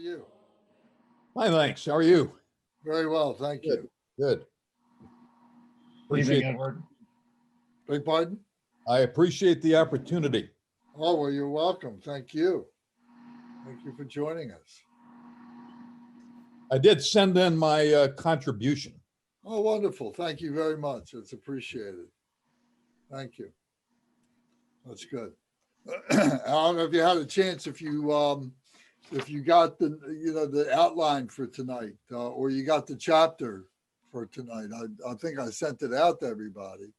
you? Fine, thanks. How are you? Very well, thank Good. you. Good. Evening, Appreciate. Edward. Beg pardon? I appreciate the opportunity. Oh, well, you're welcome. Thank you. Thank you for joining us. I did send in my contribution. Oh, wonderful. Thank you very much. It's appreciated. Thank you. That's good. I don't know if you had a chance, if you got the outline for tonight, or you got the chapter for tonight. I think I sent it out to everybody.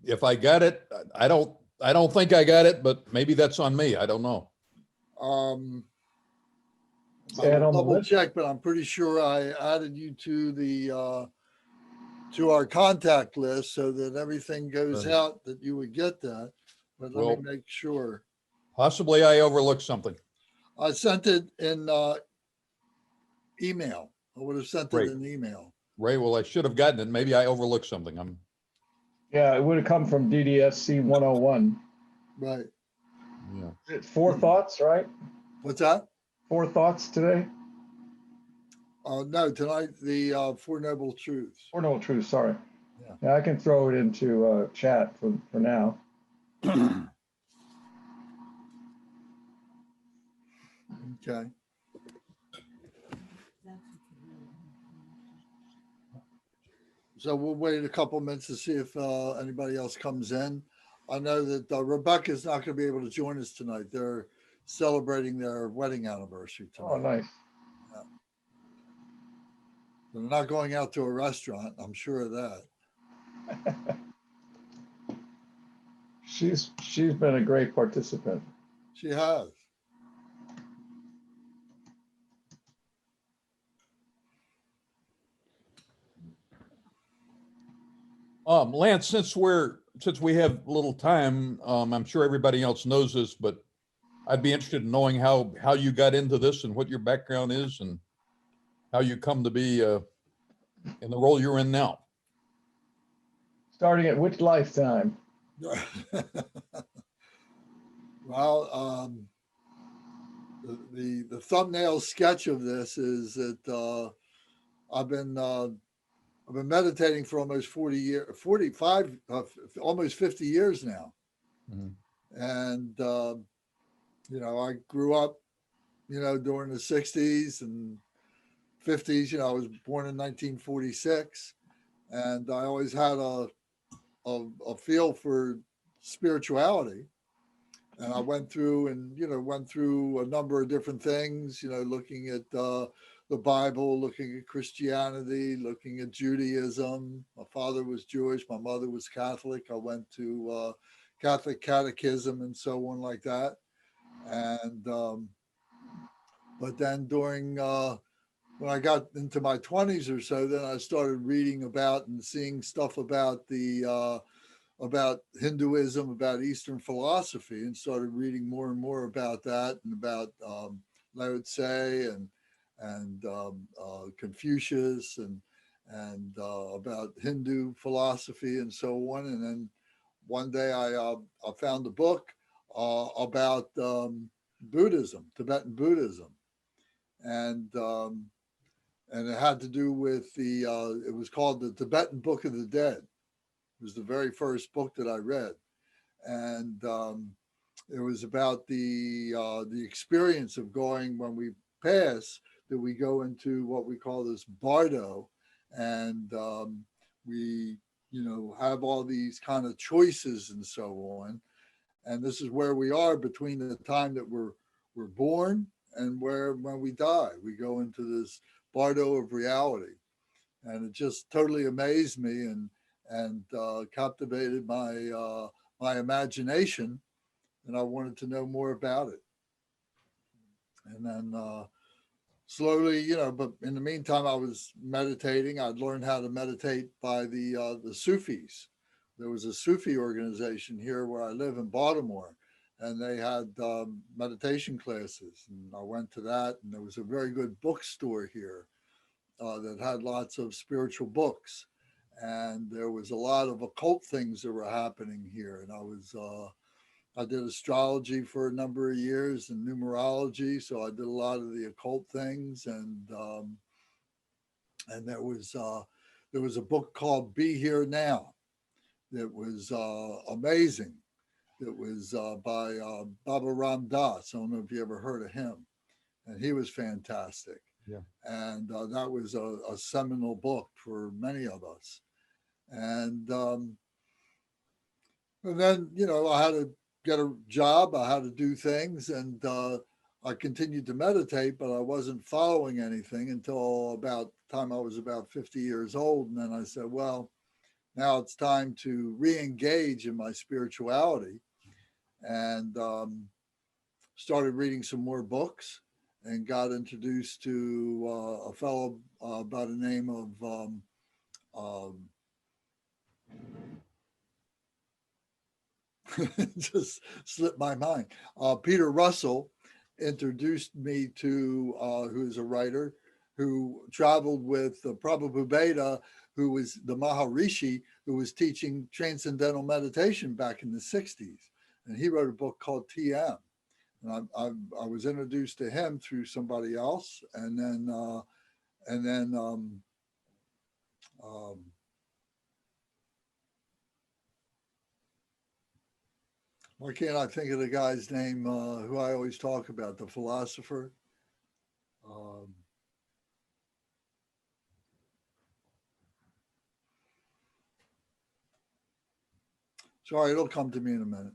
If I got it, I don't think I got it, but maybe that's on me. I don't know. Add I'll on the double list. check, but I'm pretty sure I added you to the to our contact list so that everything goes Right. out that you would get that. But let Well- me make sure. Possibly I overlooked something. I sent it in email. I would have sent Great. it in email. Ray, well, I should have gotten it. Maybe I overlooked something. Yeah, it would have come from DDSC101. Right. Yeah. It's 4 thoughts, right? What's that? 4 thoughts today? No, tonight the Four Noble Truths. Or no, true, sorry. Yeah. Yeah, I can throw it into chat for now. Okay. So we'll wait a couple minutes to see if anybody else comes in. I know that Rebecca's not going to be able to join us tonight. They're celebrating their wedding anniversary Oh, tonight. nice. They're not going out to a restaurant. I'm sure of that. She's been a great participant. She has. Lance, since we have little time, I'm sure everybody else knows this, but I'd be interested in knowing how you got into this and what your background is and how you come to be in the role you're in now. Starting at which lifetime? Well, the thumbnail sketch of this is that I've been meditating for almost 40 years, 45, almost 50 years now. Mhm. And, I grew up, during the 60s and 50s. I was born in 1946, and I always had a feel for spirituality. And I went through a number of different things, looking at the Bible, looking at Christianity, looking at Judaism. My father was Jewish. My mother was Catholic. I went to Catholic catechism and so on like that. And, but then during, when I got into my 20s or so, then I started reading about and seeing stuff about about Hinduism, about Eastern philosophy, and started reading more and more about that and about Lao Tse and Confucius and about Hindu philosophy and so on. And then one day I found a book about Buddhism, Tibetan Buddhism, and it had to do with it was called the Tibetan Book of the Dead. It was the very first book that I read, and it was about the experience of going when we pass, that we go into what we call this bardo, and we have all these kind of choices and so on, and this is where we are between the time that we're born and when we die. We go into this bardo of reality, and it just totally amazed me and captivated my imagination, and I wanted to know more about it. And then slowly, but in the meantime, I was meditating. I'd learned how to meditate by the Sufis. There was a Sufi organization here where I live in Baltimore, and they had meditation classes, and I went to that. And there was a very good bookstore here that had lots of spiritual books. And there was a lot of occult things that were happening here. And I was I did astrology for a number of years and numerology. So I did a lot of the occult things. And there was a book called Be Here Now that was amazing. It was by Baba Ram Dass. I don't know if you ever heard of him. And he was fantastic. Yeah. And that was a seminal book for many of us. And then, you know, I had to get a job. I had to do things. And I continued to meditate, but I wasn't following anything until about the time I was about 50 years old. And then I said, well, now it's time to re-engage in my spirituality. And started reading some more books and got introduced to a fellow by the name of just slipped my mind. Peter Russell introduced me to who's a writer who traveled with Prabhupada Beda, who was the Maharishi who was teaching transcendental meditation back in the 60s. And he wrote a book called TM. And I was introduced to him through somebody else. And then why can't I think of the guy's name who I always talk about, the philosopher? Sorry, it'll come to me in a minute.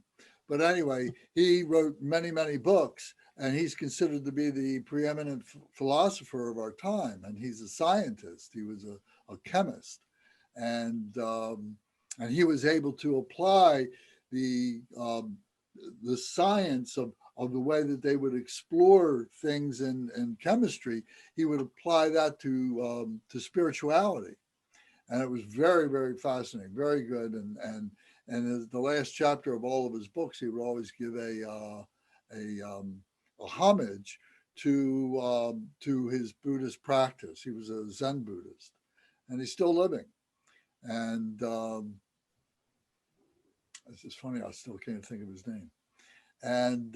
But anyway, he wrote many, many books, and he's considered to be the preeminent philosopher of our time. And he's a scientist. He was a chemist. And he was able to apply the science of the way that they would explore things in chemistry. He would apply that to spirituality. And it was very, very fascinating, very good. And as the last chapter of all of his books, he would always give a homage to his Buddhist practice. He was a Zen Buddhist, and he's still living. And it's just funny, I still can't think of his name. And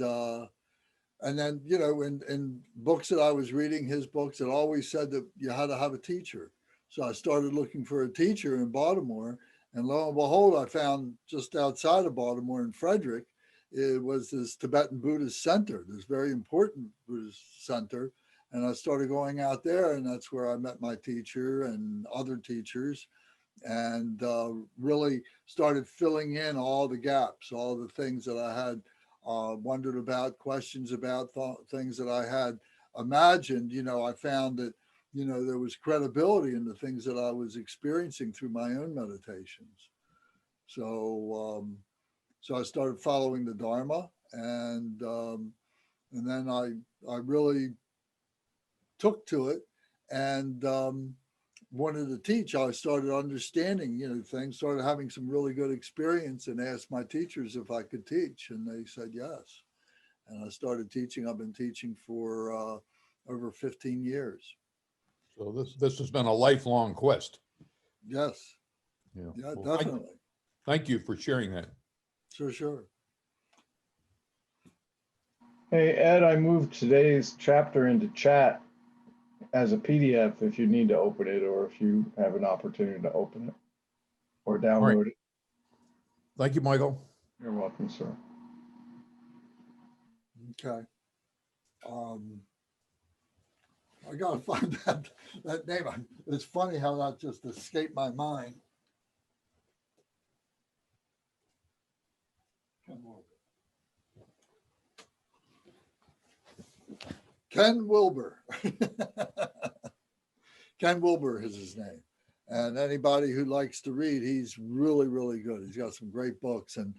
then, you know, in books that I was reading, his books, it always said that you had to have a teacher. So I started looking for a teacher in Baltimore. And lo and behold, I found just outside of Baltimore in Frederick, it was this Tibetan Buddhist center, this very important Buddhist center. And I started going out there, and that's where I met my teacher and other teachers, and really started filling in all the gaps, all the things that I had wondered about, questions about, things that I had imagined. You know, I found that, you know, there was credibility in the things that I was experiencing through my own meditations. So I started following the Dharma, and then I really took to it and wanted to teach. I started understanding, you know, things, started having some really good experience, and asked my teachers if I could teach, and they said yes. And I started teaching. I've been teaching for over 15 years. So this has been a lifelong quest. Yes. Yeah, Yeah, well, definitely. Thank you for sharing that. Sure. Hey, Ed, I moved today's chapter into chat as a PDF if you need to open it, or if you have an opportunity to open it or download it. Thank you, Michael. You're welcome, sir. Okay. I gotta find that name. It's funny how that just escaped my mind. Ken Wilber. Ken Wilber is his name. And anybody who likes to read, he's really, really good. He's got some great books. And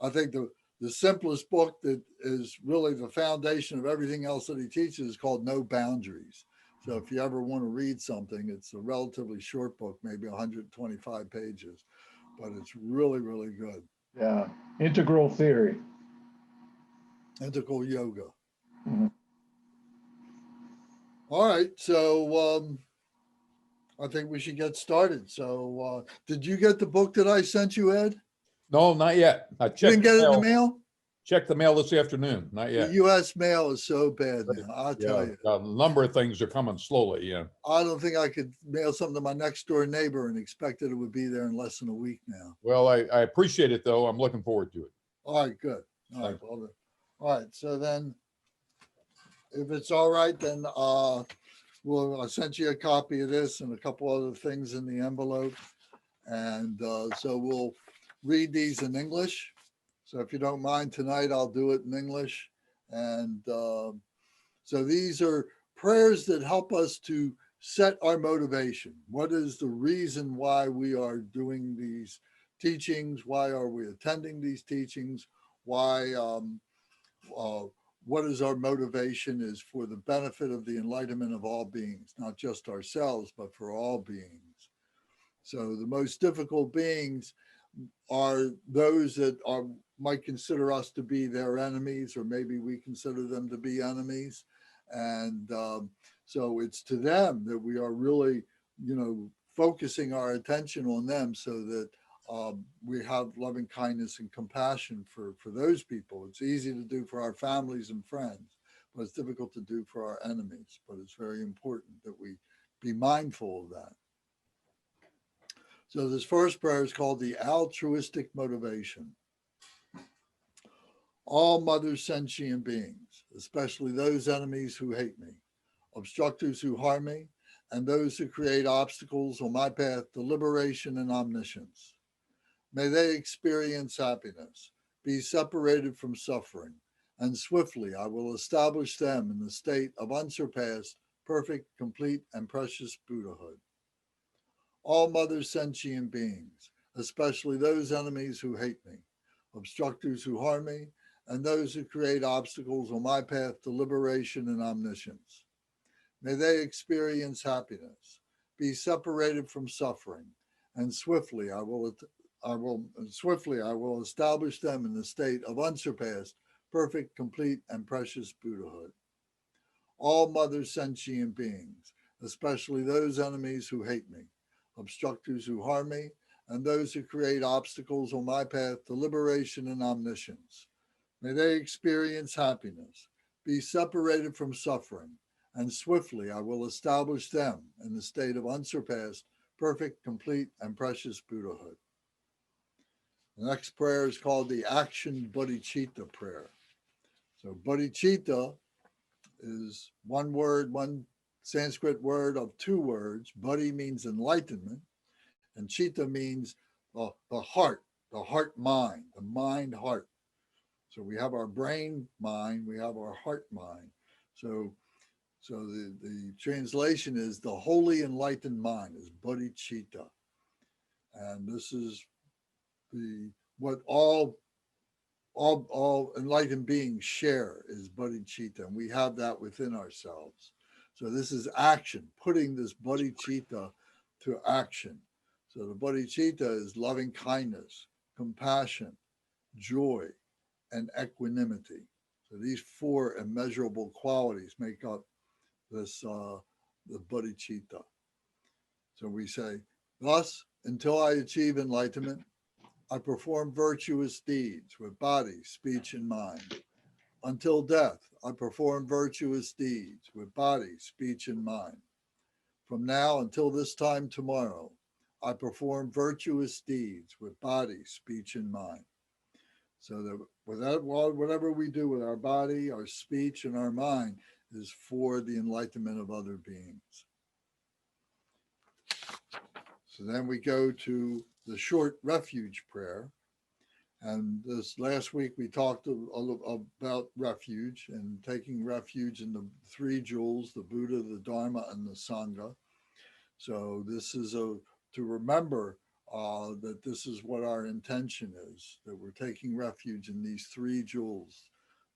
I think the simplest book that is really the foundation of everything else that he teaches is called No Boundaries. So if you ever want to read something, it's a relatively short book, maybe 125 pages, but it's really, really good. Yeah, integral theory. Integral yoga. Mm-hmm. All right, so I think we should get started. So did you get the book that I sent you, Ed? No, not yet. I You checked didn't get it in the mail. mail? checked the mail this afternoon. Not The yet. US mail is so bad now, I'll tell Yeah, you. a number of things are coming slowly. Yeah. I don't think I could mail something to my next door neighbor and expect that it would be there in less than a week now. Well, I appreciate it though. I'm looking forward to it. All right, good. All right, Thank well, all right, so then, if it's all right, then I sent you a copy of this and a couple other things in the envelope. And so we'll read these in English. So if you don't mind tonight, I'll do it in English. And so these are prayers that help us to set our motivation. What is the reason why we are doing these teachings? Why are we attending these teachings? Why, what is our motivation is for the benefit of the enlightenment of all beings, not just ourselves, but for all beings. So the most difficult beings are those that might consider us to be their enemies, or maybe we consider them to be enemies. And so it's to them that we are really, focusing our attention on them so that we have loving kindness and compassion for those people. It's easy to do for our families and friends, but it's difficult to do for our enemies. But it's very important that we be mindful of that. So this first prayer is called the altruistic motivation. All mother sentient beings, especially those enemies who hate me, obstructors who harm me, and those who create obstacles on my path to liberation and omniscience. May they experience happiness, be separated from suffering, and swiftly I will establish them in the state of unsurpassed, perfect, complete, and precious Buddhahood. All mother sentient beings, especially those enemies who hate me, obstructors who harm me, and those who create obstacles on my path to liberation and omniscience. May they experience happiness, be separated from suffering, and swiftly I will establish them in the state of unsurpassed, perfect, complete, and precious Buddhahood. All mother sentient beings, especially those enemies who hate me, obstructors who harm me, and those who create obstacles on my path to liberation and omniscience. May they experience happiness, be separated from suffering, and swiftly I will establish them in the state of unsurpassed, perfect, complete, and precious Buddhahood. The next prayer is called the Action Bodhicitta prayer. So bodhicitta is one word, one Sanskrit word of two words. Bodhi means enlightenment, and chitta means the heart mind, the mind heart. So we have our brain mind, we have our heart mind. So the translation is the holy enlightened mind is bodhicitta. And this is what all enlightened beings share is bodhicitta, and we have that within ourselves. So this is action, putting this bodhicitta to action. So the bodhicitta is loving kindness, compassion, joy, and equanimity. So these four immeasurable qualities make up this the bodhicitta. So we say, thus, until I achieve enlightenment, I perform virtuous deeds with body, speech, and mind. Until death, I perform virtuous deeds with body, speech, and mind. From now until this time tomorrow, I perform virtuous deeds with body, speech, and mind. So that whatever we do with our body, our speech, and our mind is for the enlightenment of other beings. So then we go to the short refuge prayer. And this last week we talked about refuge and taking refuge in the three jewels, the Buddha, the Dharma, and the Sangha. So this is to remember that this is what our intention is, that we're taking refuge in these three jewels,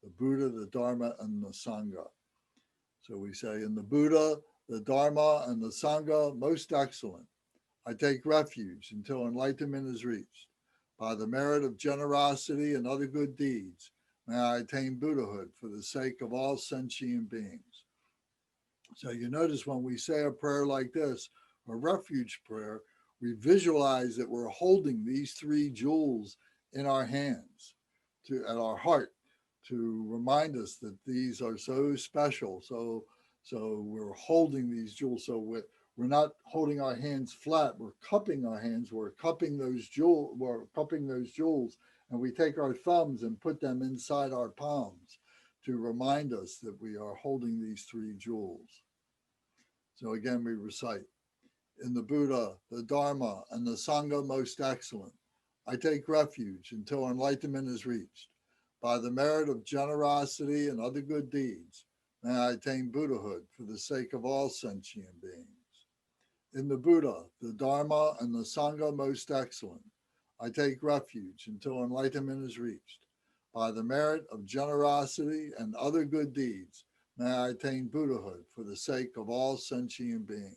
the Buddha, the Dharma, and the Sangha. So we say, in the Buddha, the Dharma, and the Sangha, most excellent, I take refuge until enlightenment is reached. By the merit of generosity and other good deeds, may I attain Buddhahood for the sake of all sentient beings. So you notice when we say a prayer like this, a refuge prayer, we visualize that we're holding these three jewels in our hands at our heart. to remind us that these are so special. So we're holding these jewels. So we're not holding our hands flat. We're cupping our hands. We're cupping those jewels. We're cupping those jewels, and we take our thumbs and put them inside our palms to remind us that we are holding these three jewels. So again, we recite, in the Buddha, the Dharma, and the Sangha most excellent, I take refuge until enlightenment is reached. By the merit of generosity and other good deeds, may I attain Buddhahood for the sake of all sentient beings. In the Buddha, the Dharma, and the Sangha most excellent, I take refuge until enlightenment is reached. By the merit of generosity and other good deeds, may I attain Buddhahood for the sake of all sentient beings.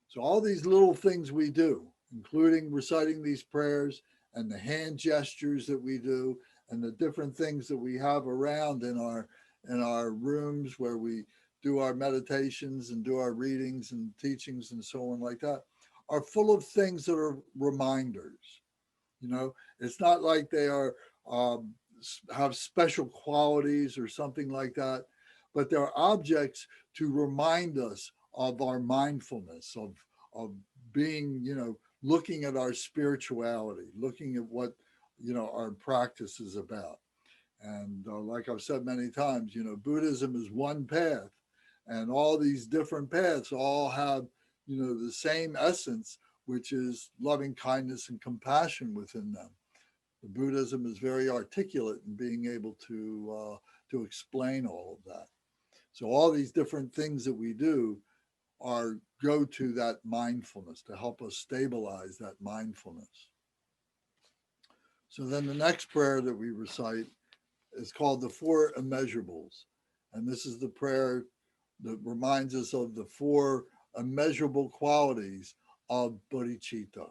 So all these little things we do, including reciting these prayers and the hand gestures that we do, and the different things that we have around in our rooms where we do our meditations and do our readings and teachings and so on like that, are full of things that are reminders. You know, it's not like they are have special qualities or something like that, but they're objects to remind us of our mindfulness, of being, you know, looking at our spirituality, looking at what, you know, our practice is about. And like I've said many times, you know, Buddhism is one path, and all these different paths all have, you know, the same essence, which is loving kindness and compassion within them. The Buddhism is very articulate in being able to explain all of that. So all these different things that we do go to that mindfulness to help us stabilize that mindfulness. So then the next prayer that we recite is called the Four Immeasurables. And this is the prayer that reminds us of the four immeasurable qualities of bodhicitta: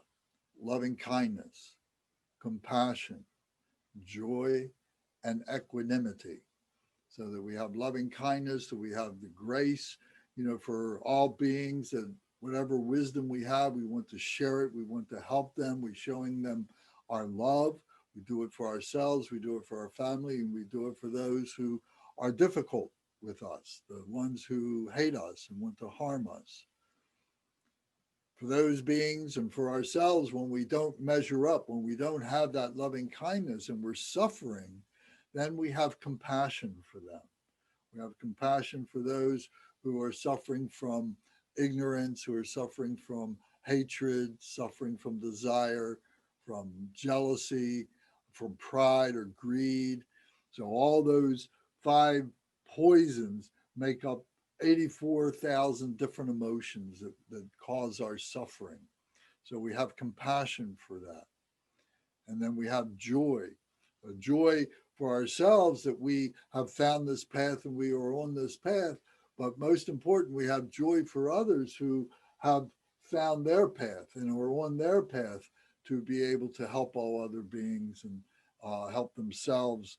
loving kindness, compassion, joy, and equanimity. So that we have loving kindness, that we have the grace, you know, for all beings, that whatever wisdom we have, we want to share it. We want to help them. We're showing them our love. We do it for ourselves. We do it for our family, and we do it for those who are difficult with us, the ones who hate us and want to harm us. For those beings and for ourselves, when we don't measure up, when we don't have that loving kindness and we're suffering, then we have compassion for them. We have compassion for those who are suffering from ignorance, who are suffering from hatred, suffering from desire, from jealousy, from pride or greed. So all those five poisons make up 84,000 different emotions that cause our suffering. So we have compassion for that. And then we have joy, a joy for ourselves that we have found this path and we are on this path. But most important, we have joy for others who have found their path and are on their path to be able to help all other beings and help themselves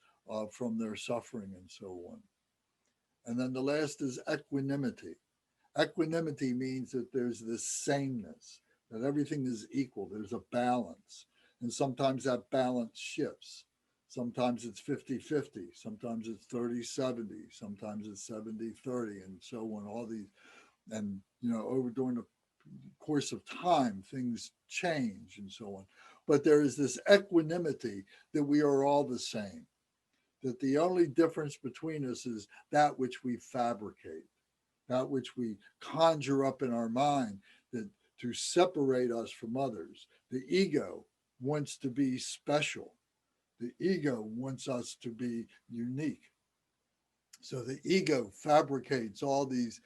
from their suffering and so on. And then the last is equanimity. Equanimity means that there's this sameness, that everything is equal. There's a balance. And sometimes that balance shifts. Sometimes it's 50-50. Sometimes it's 30-70. Sometimes it's 70-30 and so on. All these, and, you know, during the course of time, things change and so on. But there is this equanimity that we are all the same, that the only difference between us is that which we fabricate, that which we conjure up in our mind that to separate us from others. The ego wants to be special. The ego wants us to be unique. So the ego fabricates all these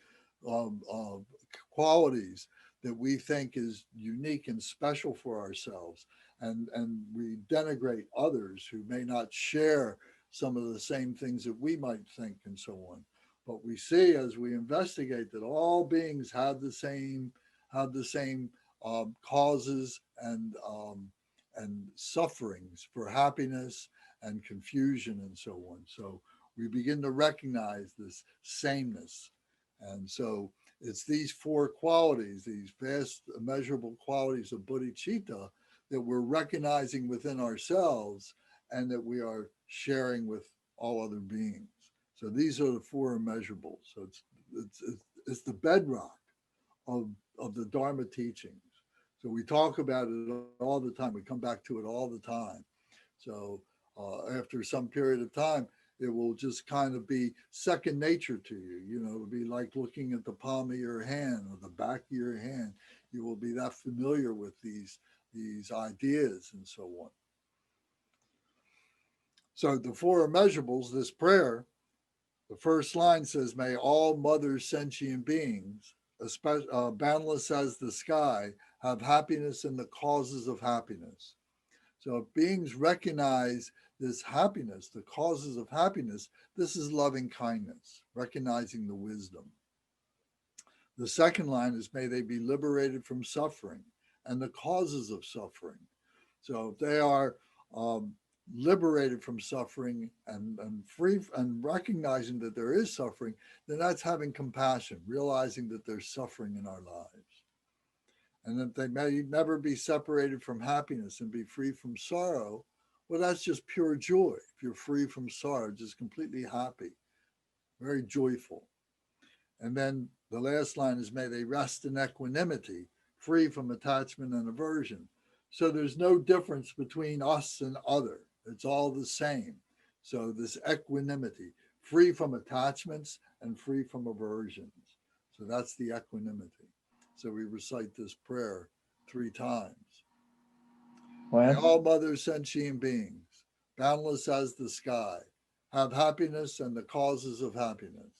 qualities that we think is unique and special for ourselves. And we denigrate others who may not share some of the same things that we might think and so on. But we see as we investigate that all beings have the same causes and sufferings for happiness and confusion and so on. So we begin to recognize this sameness. And so it's these four qualities, these vast, immeasurable qualities of bodhicitta that we're recognizing within ourselves and that we are sharing with all other beings. So these are the four immeasurables. So it's the bedrock of the Dharma teachings. So we talk about it all the time. We come back to it all the time. So after some period of time, it will just kind of be second nature to you. You know, it'll be like looking at the palm of your hand or the back of your hand. You will be that familiar with these ideas and so on. So the four immeasurables, this prayer, the first line says, may all mother sentient beings, boundless as the sky, have happiness in the causes of happiness. So if beings recognize this happiness, the causes of happiness, this is loving kindness, recognizing the wisdom. The second line is, may they be liberated from suffering and the causes of suffering. So if they are liberated from suffering and free and recognizing that there is suffering, then that's having compassion, realizing that there's suffering in our lives. And that they may never be separated from happiness and be free from sorrow, well, that's just pure joy. If you're free from sorrow, just completely happy, very joyful. And then the last line is, may they rest in equanimity, free from attachment and aversion. So there's no difference between us and other. It's all the same. So this equanimity, free from attachments and free from aversions. So that's the equanimity. So we recite this prayer 3 times. May all mother sentient beings, boundless as the sky, have happiness and the causes of happiness.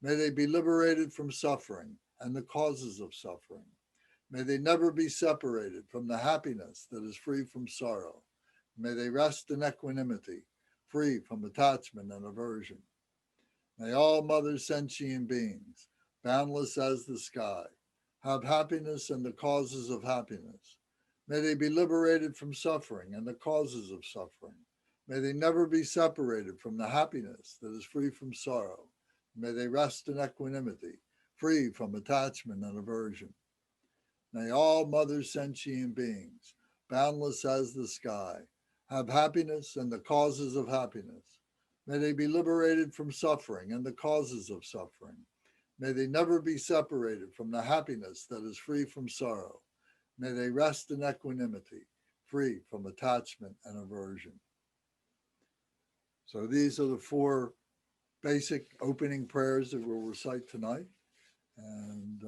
May they be liberated from suffering and the causes of suffering. May they never be separated from the happiness that is free from sorrow. May they rest in equanimity, free from attachment and aversion. May all mother sentient beings, boundless as the sky, have happiness and the causes of happiness. May they be liberated from suffering and the causes of suffering. May they never be separated from the happiness that is free from sorrow. May they rest in equanimity, free from attachment and aversion. May all mother sentient beings, boundless as the sky, have happiness and the causes of happiness. May they be liberated from suffering and the causes of suffering. May they never be separated from the happiness that is free from sorrow. May they rest in equanimity, free from attachment and aversion. So these are the 4 basic opening prayers that we'll recite tonight. And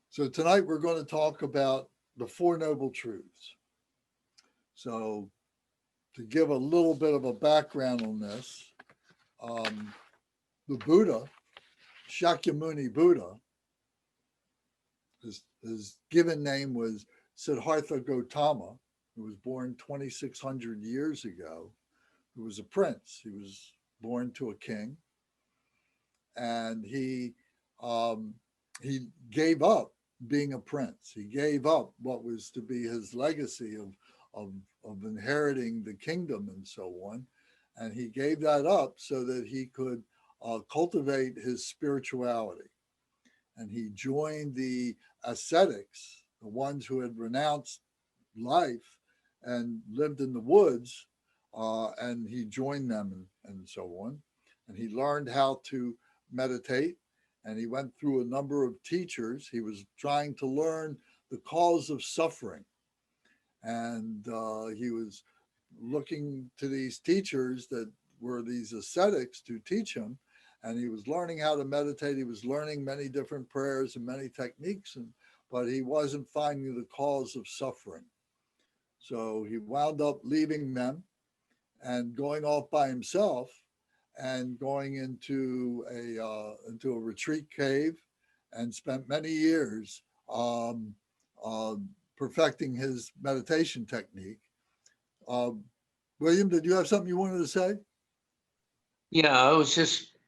so tonight we're going to talk about the 4 Noble Truths. So to give a little bit of a background on this, the Buddha, Shakyamuni Buddha, his given name was Siddhartha Gautama, who was born 2,600 years ago, who was a prince. He was born to a king, and he gave up being a prince. He gave up what was to be his legacy of inheriting the kingdom and so on. And he gave that up so that he could cultivate his spirituality. And he joined the ascetics, the ones who had renounced life and lived in the woods, and he joined them and so on. And he learned how to meditate, and he went through a number of teachers. He was trying to learn the cause of suffering. And he was looking to these teachers that were these ascetics to teach him. And he was learning how to meditate. He was learning many different prayers and many techniques, but he wasn't finding the cause of suffering. So he wound up leaving them and going off by himself and going into a retreat cave, and spent many years perfecting his meditation technique. William, did you have something you wanted to say? Yeah, I was just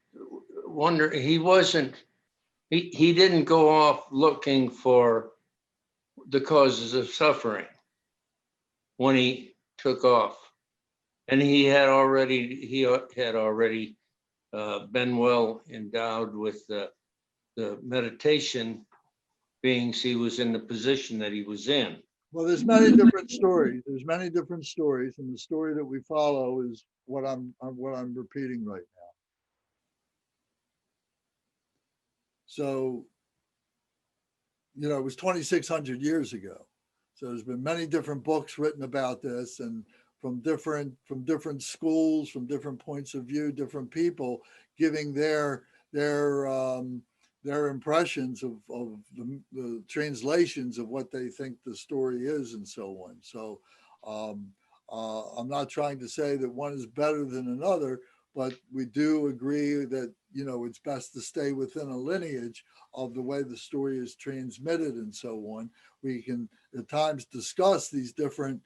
wondering, he didn't go off looking for the causes of suffering when he took off. And he had already been well endowed with the meditation beings he was in the position that he was in. Well, there's many different stories. There's many different stories, and the story that we follow is what I'm repeating right now. So, it was 2,600 years ago. So there's been many different books written about this, and from different schools, from different points of view, different people giving their impressions of the translations of what they think the story is and so on. So I'm not trying to say that one is better than another, but we do agree that, it's best to stay within a lineage of the way the story is transmitted and so on. We can at times discuss these different,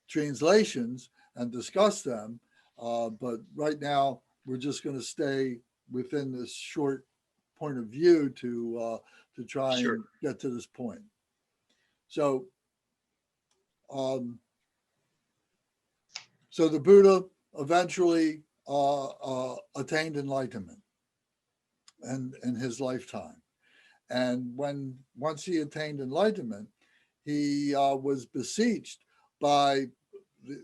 translations and discuss them. But right now, we're just going to stay within this short point of view to try Sure. and get to this point. So, so the Buddha eventually attained enlightenment in his lifetime. And once he attained enlightenment, he was beseeched by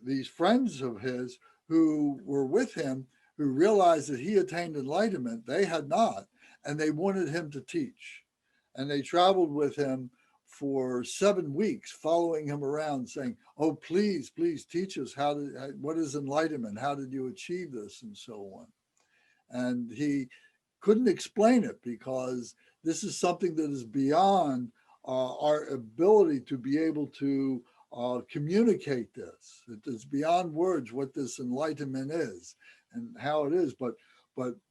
these friends of his who were with him, who realized that he attained enlightenment. They had not, and they wanted him to teach. And they traveled with him for 7 weeks, following him around, saying, "Oh, please, please teach us what is enlightenment? How did you achieve this?" and so on. And he couldn't explain it because this is something that is beyond our ability to be able to communicate this. It is beyond words what this enlightenment is and how it is. But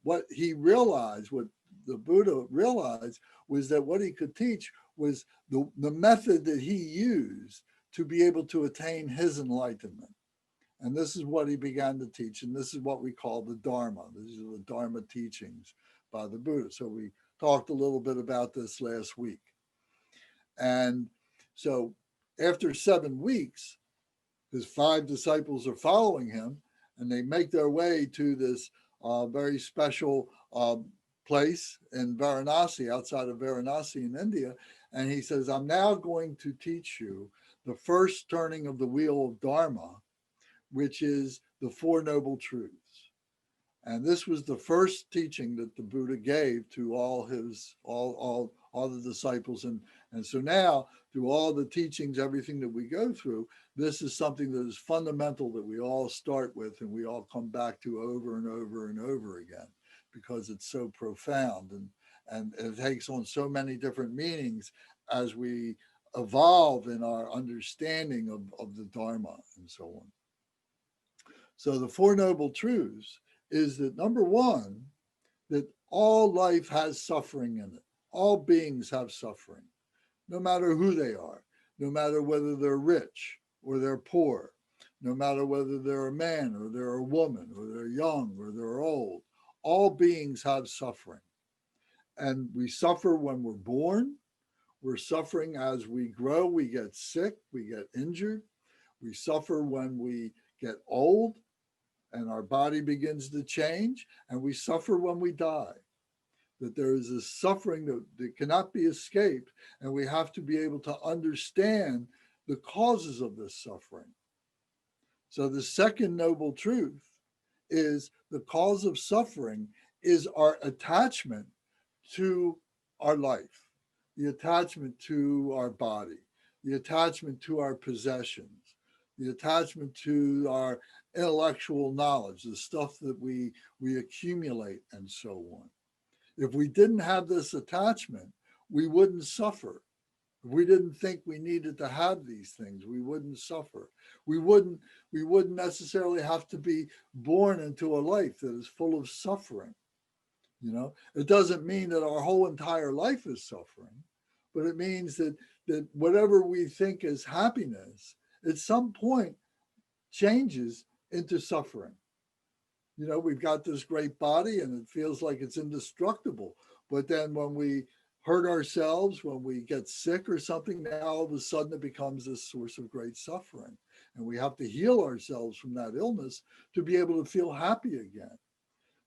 what he realized, what the Buddha realized, was that what he could teach was the method that he used to be able to attain his enlightenment. And this is what he began to teach. And this is what we call the Dharma. These are the Dharma teachings by the Buddha. So we talked a little bit about this last week. And so after 7 weeks, his 5 disciples are following him, and they make their way to this very special place in Varanasi, outside of Varanasi in India. And he says, "I'm now going to teach you the first turning of the wheel of Dharma, which is the Four Noble Truths." And this was the first teaching that the Buddha gave to all the disciples. And so now, through all the teachings, everything that we go through, this is something that is fundamental that we all start with and we all come back to over and over and over again, because it's so profound and it takes on so many different meanings as we evolve in our understanding of the Dharma and so on. So the Four Noble Truths is that, number one, that all life has suffering in it. All beings have suffering, no matter who they are, no matter whether they're rich or they're poor, no matter whether they're a man or they're a woman or they're young or they're old. All beings have suffering. And we suffer when we're born. We're suffering as we grow. We get sick. We get injured. We suffer when we get old and our body begins to change, and we suffer when we die. That there is a suffering that cannot be escaped, and we have to be able to understand the causes of this suffering. So the second noble truth is the cause of suffering is our attachment to our life, the attachment to our body, the attachment to our possessions, the attachment to our intellectual knowledge, the stuff that we accumulate and so on. If we didn't have this attachment, we wouldn't suffer. If we didn't think we needed to have these things, we wouldn't suffer. We wouldn't necessarily have to be born into a life that is full of suffering. It doesn't mean that our whole entire life is suffering, but it means that whatever we think is happiness at some point changes into suffering. We've got this great body and it feels like it's indestructible. But then when we hurt ourselves, when we get sick or something, now all of a sudden it becomes this source of great suffering. And we have to heal ourselves from that illness to be able to feel happy again.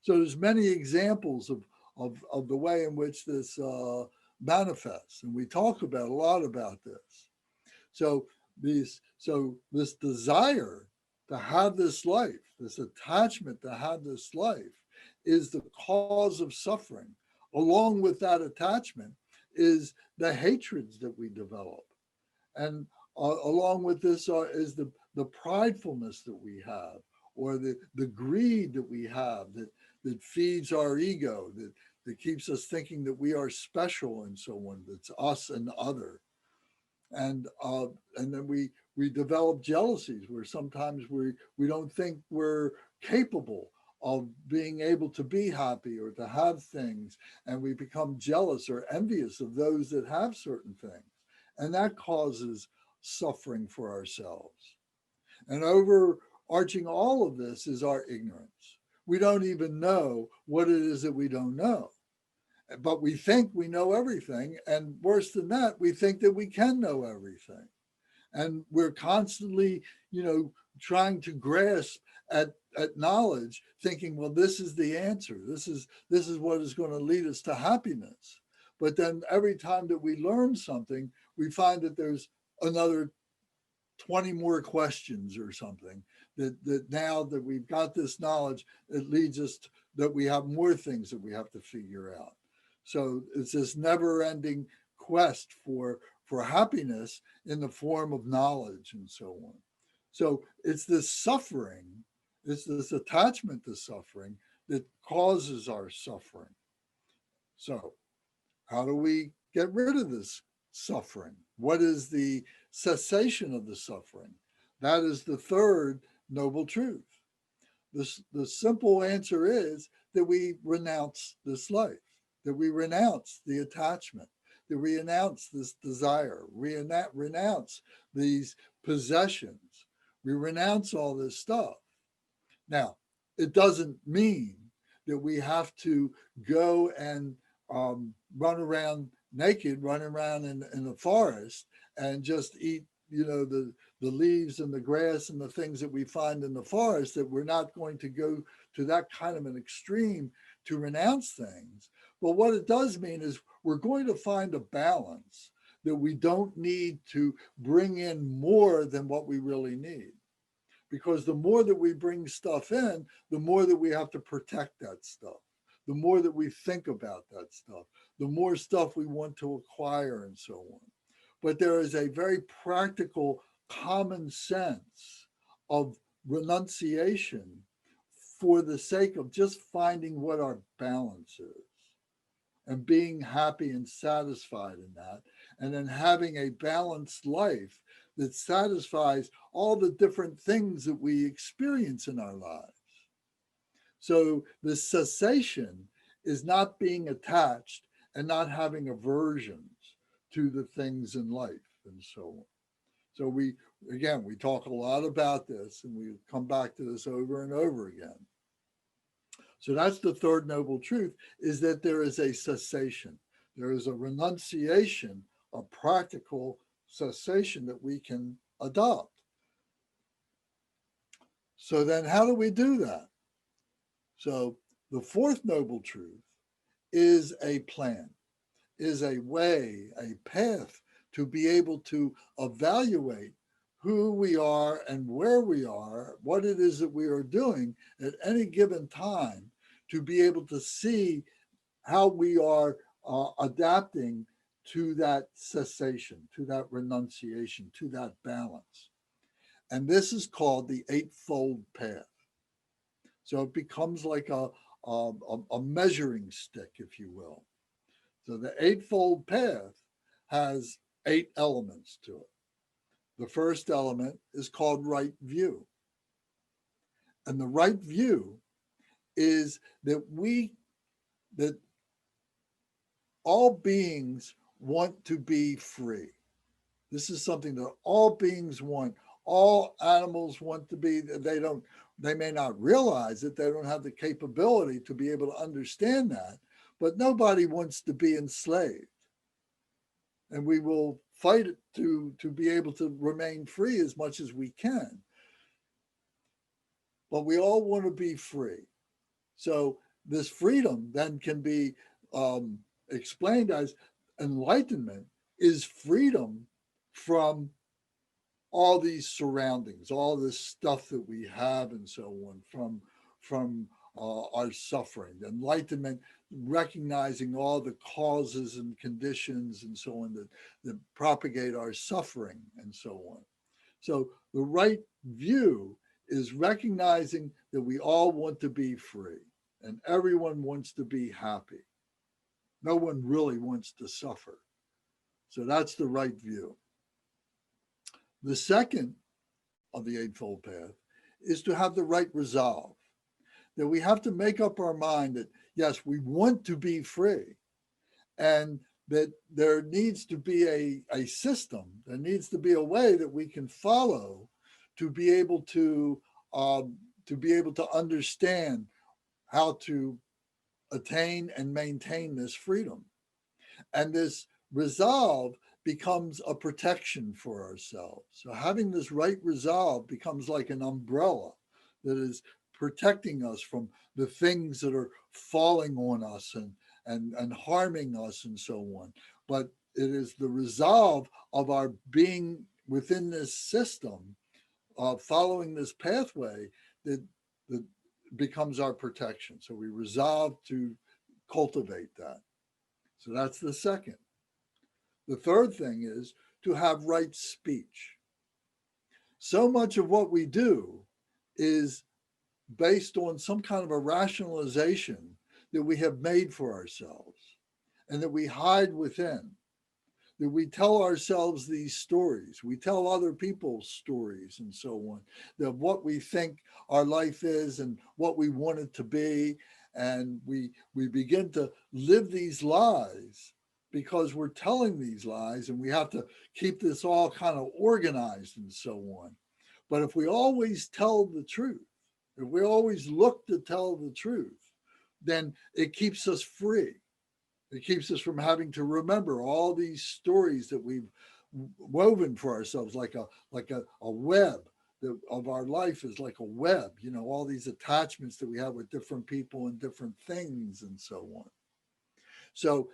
So there's many examples of the way in which this manifests. And we talk about a lot about this. So this desire to have this life, this attachment to have this life, is the cause of suffering. Along with that attachment is the hatreds that we develop. And along with this is the pridefulness that we have, or the greed that we have that feeds our ego, that keeps us thinking that we are special and so on, that's us and other. And then we develop jealousies where sometimes we don't think we're capable of being able to be happy or to have things, and we become jealous or envious of those that have certain things, and that causes suffering for ourselves. And overarching all of this is our ignorance. We don't even know what it is that we don't know. But we think we know everything. And worse than that, we think that we can know everything. And we're constantly, trying to grasp at knowledge, thinking, well, this is the answer. This is what is going to lead us to happiness. But then every time that we learn something, we find that there's another 20 more questions or something, that now that we've got this knowledge, it leads us to, that we have more things that we have to figure out. So it's this never-ending quest for happiness in the form of knowledge and so on. So it's this suffering, it's this attachment to suffering that causes our suffering. So how do we get rid of this suffering? What is the cessation of the suffering? That is the third noble truth. The simple answer is that we renounce this life, that we renounce the attachment, that we renounce this desire, renounce these possessions, we renounce all this stuff. Now, it doesn't mean that we have to go and run around naked, run around in the forest and just eat, the leaves and the grass and the things that we find in the forest, that we're not going to go to that kind of an extreme to renounce things. But what it does mean is we're going to find a balance, that we don't need to bring in more than what we really need. Because the more that we bring stuff in, the more that we have to protect that stuff, the more that we think about that stuff, the more stuff we want to acquire and so on. But there is a very practical common sense of renunciation for the sake of just finding what our balance is and being happy and satisfied in that, and then having a balanced life that satisfies all the different things that we experience in our lives. So the cessation is not being attached and not having aversions to the things in life and so on. So we talk a lot about this, and we come back to this over and over again. So that's the third noble truth, is that there is a cessation. There is a renunciation, a practical cessation that we can adopt. So then how do we do that? So the fourth noble truth is a plan, is a way, a path to be able to evaluate who we are and where we are, what it is that we are doing at any given time, to be able to see how we are adapting to that cessation, to that renunciation, to that balance. And this is called the Eightfold Path. So it becomes like a measuring stick, if you will. So the Eightfold Path has 8 elements to it. The first element is called right view. And the right view is that all beings want to be free. This is something that all beings want. All animals want to be. They may not realize it. They don't have the capability to be able to understand that, but nobody wants to be enslaved. And we will fight to be able to remain free as much as we can. But we all want to be free. So this freedom then can be explained as enlightenment is freedom from all these surroundings, all this stuff that we have and so on, from our suffering. Enlightenment, recognizing all the causes and conditions and so on that propagate our suffering and so on. So the right view is recognizing that we all want to be free and everyone wants to be happy. No one really wants to suffer. So that's the right view. The second of the Eightfold Path is to have the right resolve, that we have to make up our mind that, yes, we want to be free, and that there needs to be a system, there needs to be a way that we can follow to be able to understand how to attain and maintain this freedom. And this resolve becomes a protection for ourselves. So having this right resolve becomes like an umbrella that is protecting us from the things that are falling on us and harming us and so on. But it is the resolve of our being within this system, following this pathway, that becomes our protection. So we resolve to cultivate that. So that's the second. The third thing is to have right speech. So much of what we do is based on some kind of a rationalization that we have made for ourselves and that we hide within, that we tell ourselves these stories, we tell other people's stories and so on, that what we think our life is and what we want it to be, and we begin to live these lies because we're telling these lies, and we have to keep this all kind of organized and so on. But if we always tell the truth, if we always look to tell the truth, then it keeps us free. It keeps us from having to remember all these stories that we've woven for ourselves, like a web of our life is like a web, you know, all these attachments that we have with different people and different things and so on. So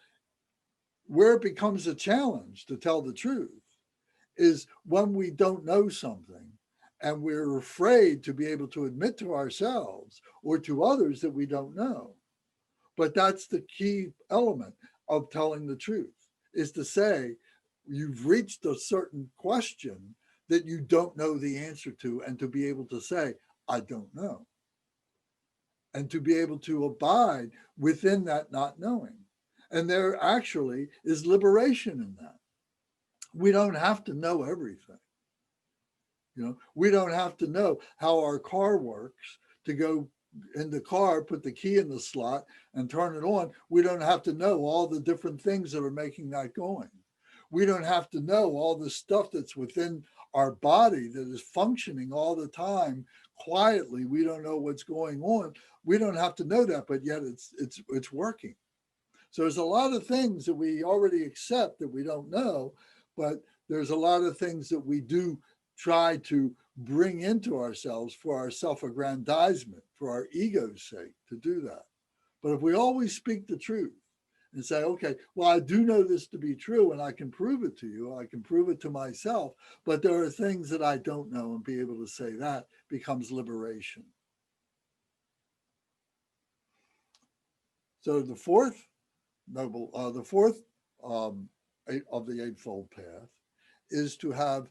where it becomes a challenge to tell the truth is when we don't know something and we're afraid to be able to admit to ourselves or to others that we don't know. But that's the key element of telling the truth, is to say you've reached a certain question that you don't know the answer to, and to be able to say, I don't know. And to be able to abide within that not knowing. And there actually is liberation in that. We don't have to know everything. You know, we don't have to know how our car works to go in the car, put the key in the slot and turn it on. We don't have to know all the different things that are making that going. We don't have to know all the stuff that's within our body that is functioning all the time quietly. We don't know what's going on. We don't have to know that, but yet it's working. So there's a lot of things that we already accept that we don't know, but there's a lot of things that we do try to bring into ourselves for our self-aggrandizement, for our ego's sake, to do that. But if we always speak the truth and say, okay, well, I do know this to be true and I can prove it to you, I can prove it to myself, but there are things that I don't know, and be able to say that becomes liberation. So the fourth of the Eightfold Path is to have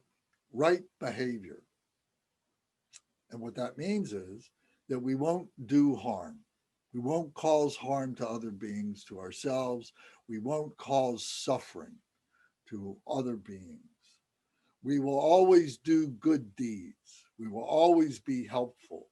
right behavior. And what that means is that we won't do harm. We won't cause harm to other beings, to ourselves. We won't cause suffering to other beings. We will always do good deeds. We will always be helpful.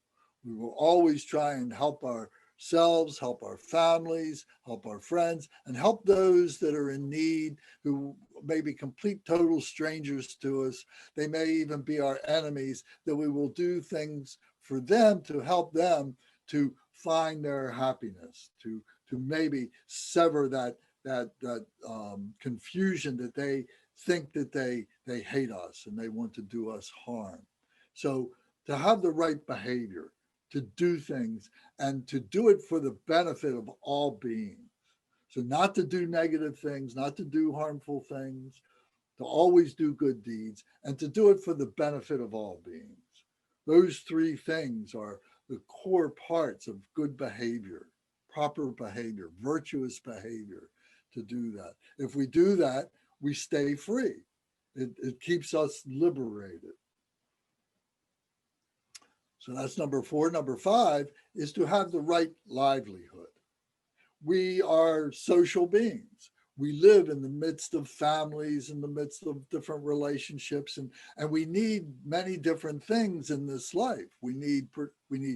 We will always try and help ourselves, help our families, help our friends, and help those that are in need, who may be complete total strangers to us. They may even be our enemies, that we will do things for them to help them to find their happiness, to maybe sever that confusion that they think that they hate us and they want to do us harm. So to have the right behavior, to do things and to do it for the benefit of all beings. So not to do negative things, not to do harmful things, to always do good deeds, and to do it for the benefit of all beings. Those three things are the core parts of good behavior, proper behavior, virtuous behavior, to do that. If we do that, we stay free. It keeps us liberated. So that's number 4. Number 5 is to have the right livelihood. We are social beings. We live in the midst of families, in the midst of different relationships, and we need many different things in this life. We need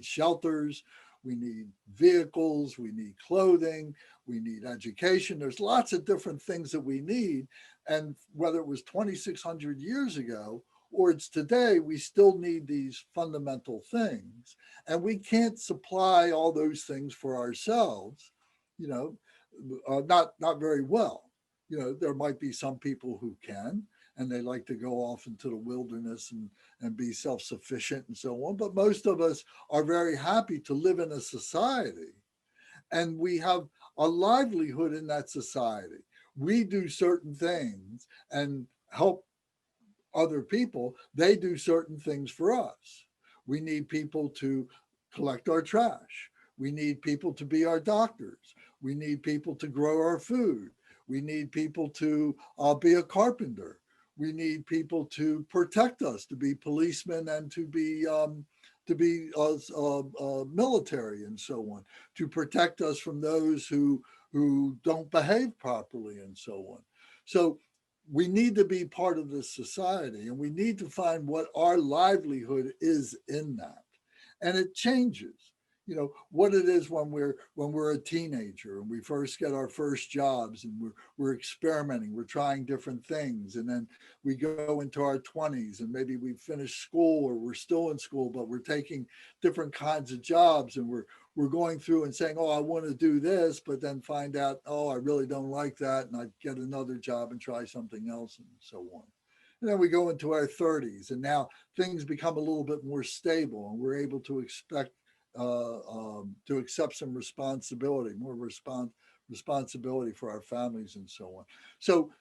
shelters, we need vehicles, we need clothing, we need education. There's lots of different things that we need. And whether it was 2,600 years ago or it's today, we still need these fundamental things. And we can't supply all those things for ourselves, not very well. There might be some people who can, and they like to go off into the wilderness and be self-sufficient and so on. But most of us are very happy to live in a society, and we have a livelihood in that society. We do certain things and help other people. They do certain things for us. We need people to collect our trash. We need people to be our doctors. We need people to grow our food. We need people to be a carpenter. We need people to protect us, to be policemen and to be military and so on, to protect us from those who don't behave properly and so on. So we need to be part of this society, and we need to find what our livelihood is in that. And it changes. What it is when we're a teenager and we first get our first jobs, and we're experimenting, we're trying different things, and then we go into our 20s and maybe we finish school or we're still in school, but we're taking different kinds of jobs, and we're going through and saying, oh, I want to do this, but then find out, oh, I really don't like that, and I get another job and try something else and so on. And then we go into our 30s, and now things become a little bit more stable, and we're able to accept some responsibility, more responsibility for our families and so on. So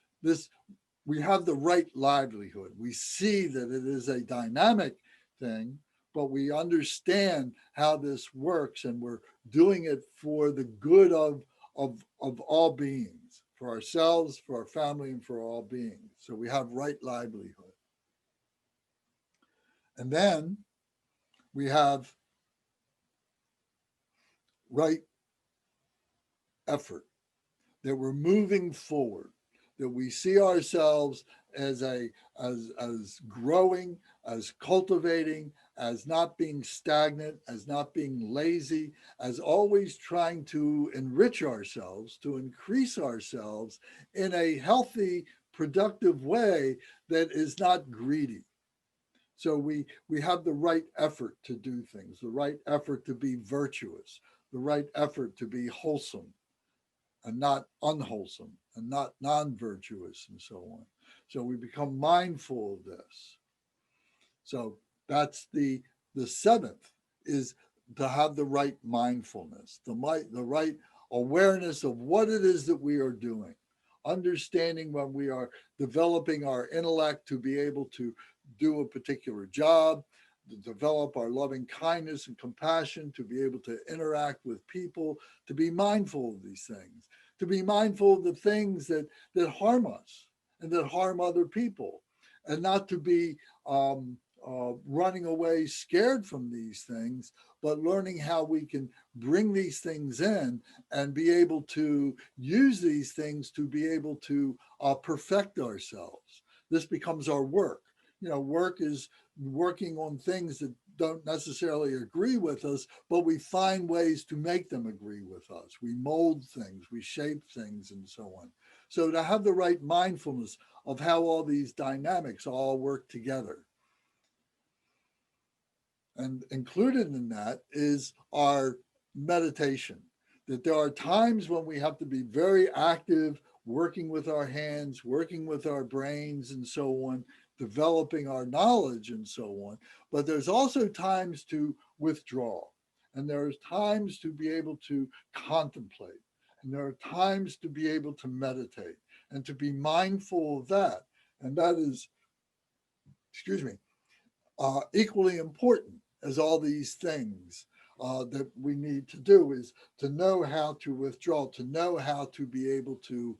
we have the right livelihood. We see that it is a dynamic thing, but we understand how this works, and we're doing it for the good of all beings, for ourselves, for our family, and for all beings. So we have right livelihood. And then we have right effort, that we're moving forward, that we see ourselves as growing, as cultivating, as not being stagnant, as not being lazy, as always trying to enrich ourselves, to increase ourselves in a healthy, productive way that is not greedy. So we have the right effort to do things, the right effort to be virtuous, the right effort to be wholesome and not unwholesome and not non-virtuous and so on. So we become mindful of this. So that's the 7th, is to have the right mindfulness, the right awareness of what it is that we are doing, understanding when we are developing our intellect to be able to do a particular job, to develop our loving kindness and compassion, to be able to interact with people, to be mindful of these things, to be mindful of the things that harm us and that harm other people, and not to be running away scared from these things, but learning how we can bring these things in and be able to use these things to be able to perfect ourselves. This becomes our work. Work is working on things that don't necessarily agree with us, but we find ways to make them agree with us. We mold things, we shape things, and so on. So to have the right mindfulness of how all these dynamics all work together. And included in that is our meditation, that there are times when we have to be very active, working with our hands, working with our brains, and so on, developing our knowledge and so on. But there's also times to withdraw, and there's times to be able to contemplate And there are times to be able to meditate and to be mindful of that. And that is, excuse me, equally important as all these things that we need to do, is to know how to withdraw, to know how to be able to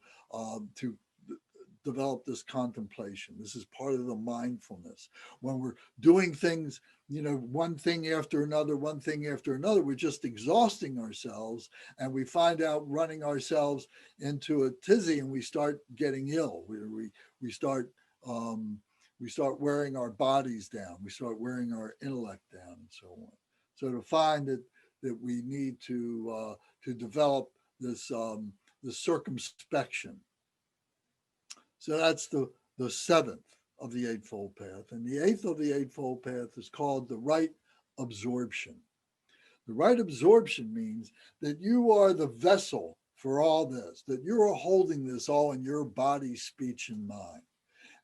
develop this contemplation. This is part of the mindfulness. When we're doing things, one thing after another, we're just exhausting ourselves, and we find out running ourselves into a tizzy, and we start getting ill. We start wearing our bodies down. We start wearing our intellect down, and so on. So to find that we need to develop this circumspection. So that's the seventh of the Eightfold Path. And the eighth of the Eightfold Path is called the right absorption. The right absorption means that you are the vessel for all this, that you are holding this all in your body, speech, and mind.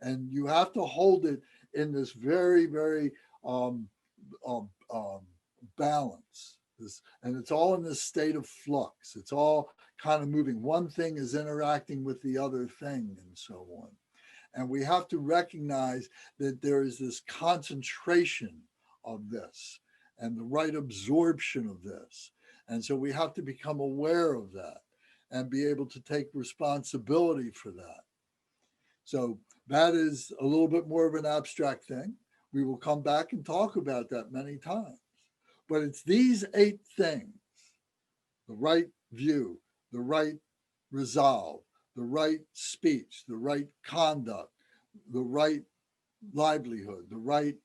And you have to hold it in this very, very balance. And it's all in this state of flux. It's all kind of moving. One thing is interacting with the other thing, and so on. And we have to recognize that there is this concentration of this and the right absorption of this. And so we have to become aware of that and be able to take responsibility for that. So that is a little bit more of an abstract thing. We will come back and talk about that many times. But it's these 8 things: the right view, the right resolve, the right speech, the right conduct, the right livelihood, the right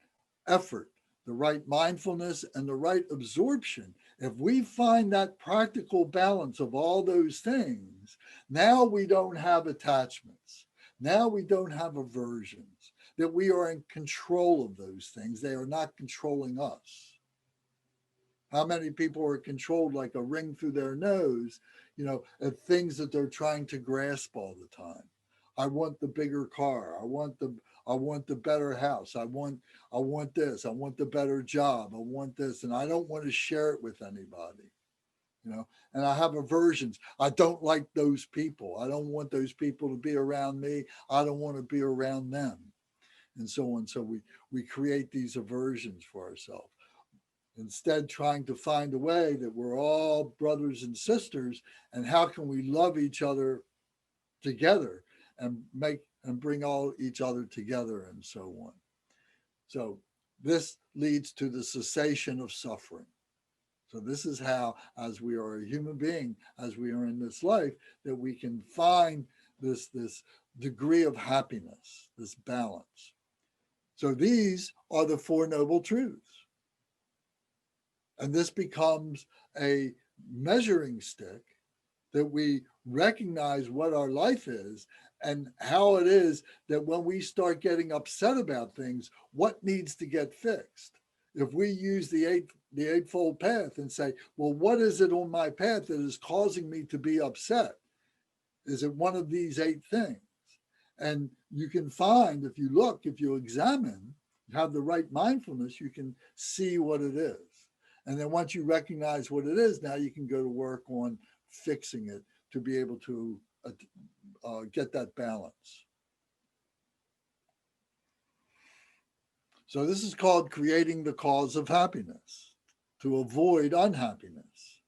effort, the right mindfulness, and the right absorption. If we find that practical balance of all those things, now we don't have attachments. Now we don't have aversions, that we are in control of those things. They are not controlling us. How many people are controlled like a ring through their nose, at things that they're trying to grasp all the time? I want the bigger car. I want the better house. I want this. I want the better job. I want this. And I don't want to share it with anybody, and I have aversions. I don't like those people. I don't want those people to be around me. I don't want to be around them, and so on. So we create these aversions for ourselves. Instead, trying to find a way that we're all brothers and sisters, and how can we love each other together and bring all each other together, and so on. So this leads to the cessation of suffering. So this is how, as we are a human being, as we are in this life, that we can find this degree of happiness, this balance. So these are the 4 Noble Truths. And this becomes a measuring stick that we recognize what our life is, and how it is that when we start getting upset about things, what needs to get fixed. If we use the Eightfold Path and say, well, what is it on my path that is causing me to be upset? Is it one of these 8 things? And you can find, if you examine, you have the right mindfulness, you can see what it is. And then once you recognize what it is, now you can go to work on fixing it to be able to get that balance. So this is called creating the cause of happiness. To avoid unhappiness,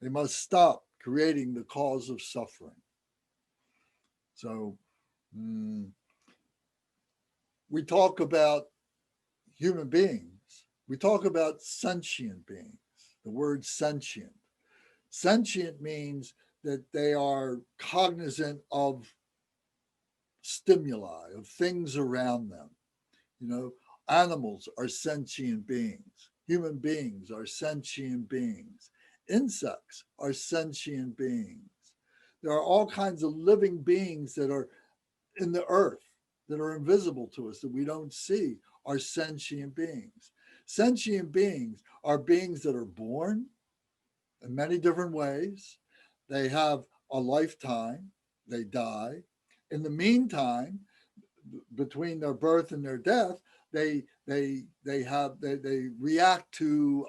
they must stop creating the cause of suffering. So we talk about human beings. We talk about sentient beings, the word sentient. Sentient means that they are cognizant of stimuli, of things around them. Animals are sentient beings. Human beings are sentient beings. Insects are sentient beings. There are all kinds of living beings that are in the earth, that are invisible to us, that we don't see, are sentient beings. Sentient beings are beings that are born in many different ways. They have a lifetime, they die. In the meantime, between their birth and their death, they react to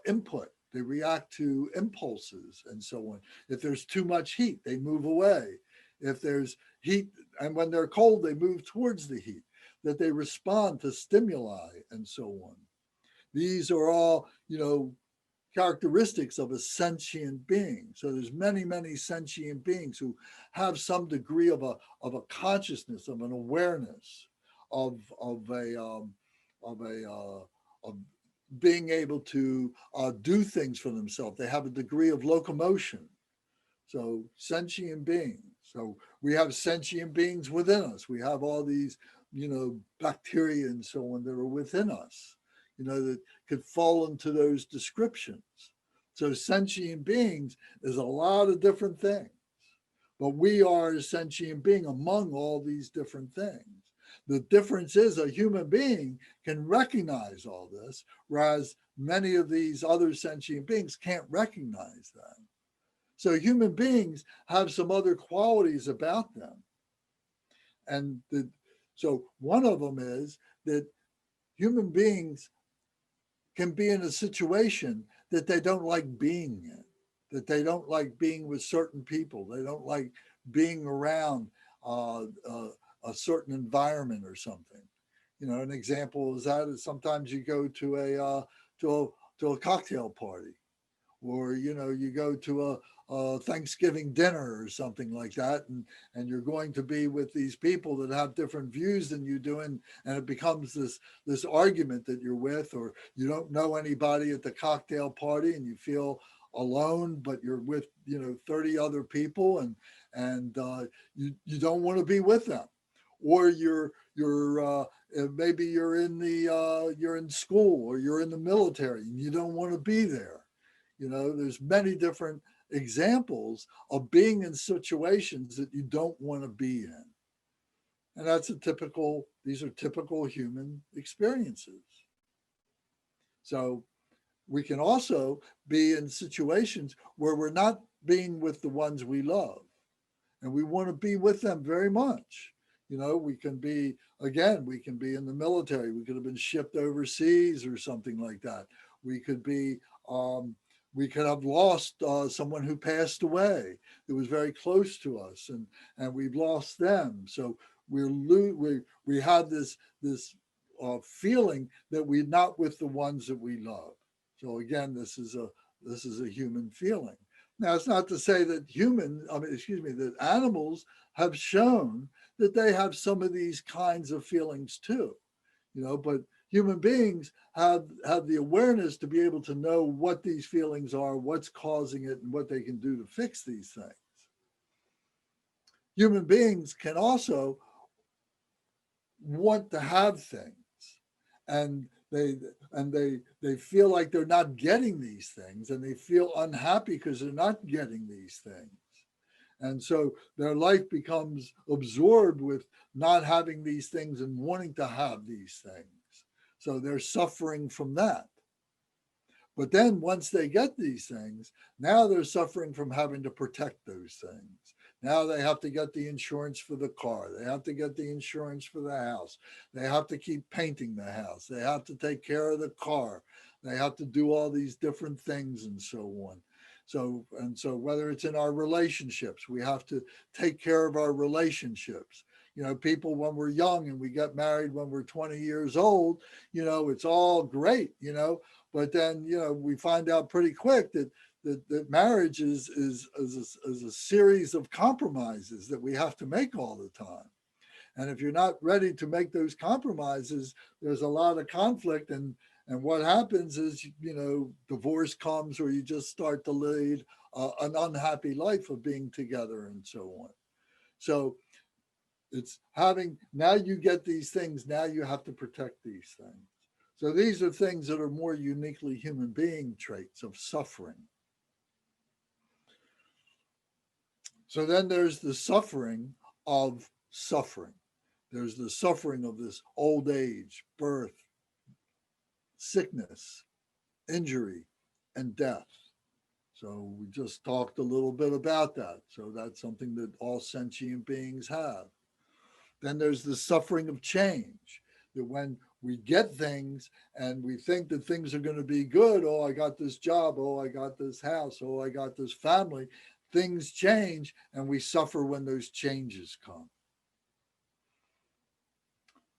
input. They react to impulses and so on. If there's too much heat, they move away. If there's heat, and when they're cold, they move towards the heat, that they respond to stimuli and so on. These are all, characteristics of a sentient being. So there's many, many sentient beings who have some degree of a consciousness, of an awareness, of being able to do things for themselves. They have a degree of locomotion. So sentient beings. So we have sentient beings within us. We have all these, bacteria and so on that are within us, that could fall into those descriptions. So sentient beings is a lot of different things, but we are a sentient being among all these different things. The difference is a human being can recognize all this, whereas many of these other sentient beings can't recognize them. So human beings have some other qualities about them. And so one of them is that human beings can be in a situation that they don't like being in, that they don't like being with certain people. They don't like being around a certain environment or something. An example is that is sometimes you go to a cocktail party, or you go to a Thanksgiving dinner or something like that, and you're going to be with these people that have different views than you do, and it becomes this argument that you're with, or you don't know anybody at the cocktail party and you feel alone, but you're with 30 other people, and you don't want to be with them, or you're maybe you're in school, or you're in the military and you don't want to be there. There's many different examples of being in situations that you don't want to be in. And these are typical human experiences. So we can also be in situations where we're not being with the ones we love, and we want to be with them very much. We can be in the military. We could have been shipped overseas or something like that. We could be, we could have lost someone who passed away that was very close to us, and we've lost them. So we have this feeling that we're not with the ones that we love. So again, this is a human feeling. Now, it's not to say that that animals have shown that they have some of these kinds of feelings too, but human beings have the awareness to be able to know what these feelings are, what's causing it, and what they can do to fix these things. Human beings can also want to have things, and they feel like they're not getting these things, and they feel unhappy because they're not getting these things. And so their life becomes absorbed with not having these things and wanting to have these things. So they're suffering from that. But then once they get these things, now they're suffering from having to protect those things. Now they have to get the insurance for the car. They have to get the insurance for the house. They have to keep painting the house. They have to take care of the car. They have to do all these different things and so on. So whether it's in our relationships, we have to take care of our relationships. People, when we're young and we get married when we're 20 years old, it's all great, but then, we find out pretty quick that marriage is a series of compromises that we have to make all the time. And if you're not ready to make those compromises, there's a lot of conflict, and what happens is, divorce comes, or you just start to lead an unhappy life of being together and so on. So it's now you get these things, now you have to protect these things. So these are things that are more uniquely human being traits of suffering. So then there's the suffering of suffering. There's the suffering of this old age, birth, sickness, injury, and death. So we just talked a little bit about that. So that's something that all sentient beings have. Then there's the suffering of change, that when we get things and we think that things are going to be good. Oh, I got this job. Oh, I got this house. Oh, I got this family. Things change and we suffer when those changes come.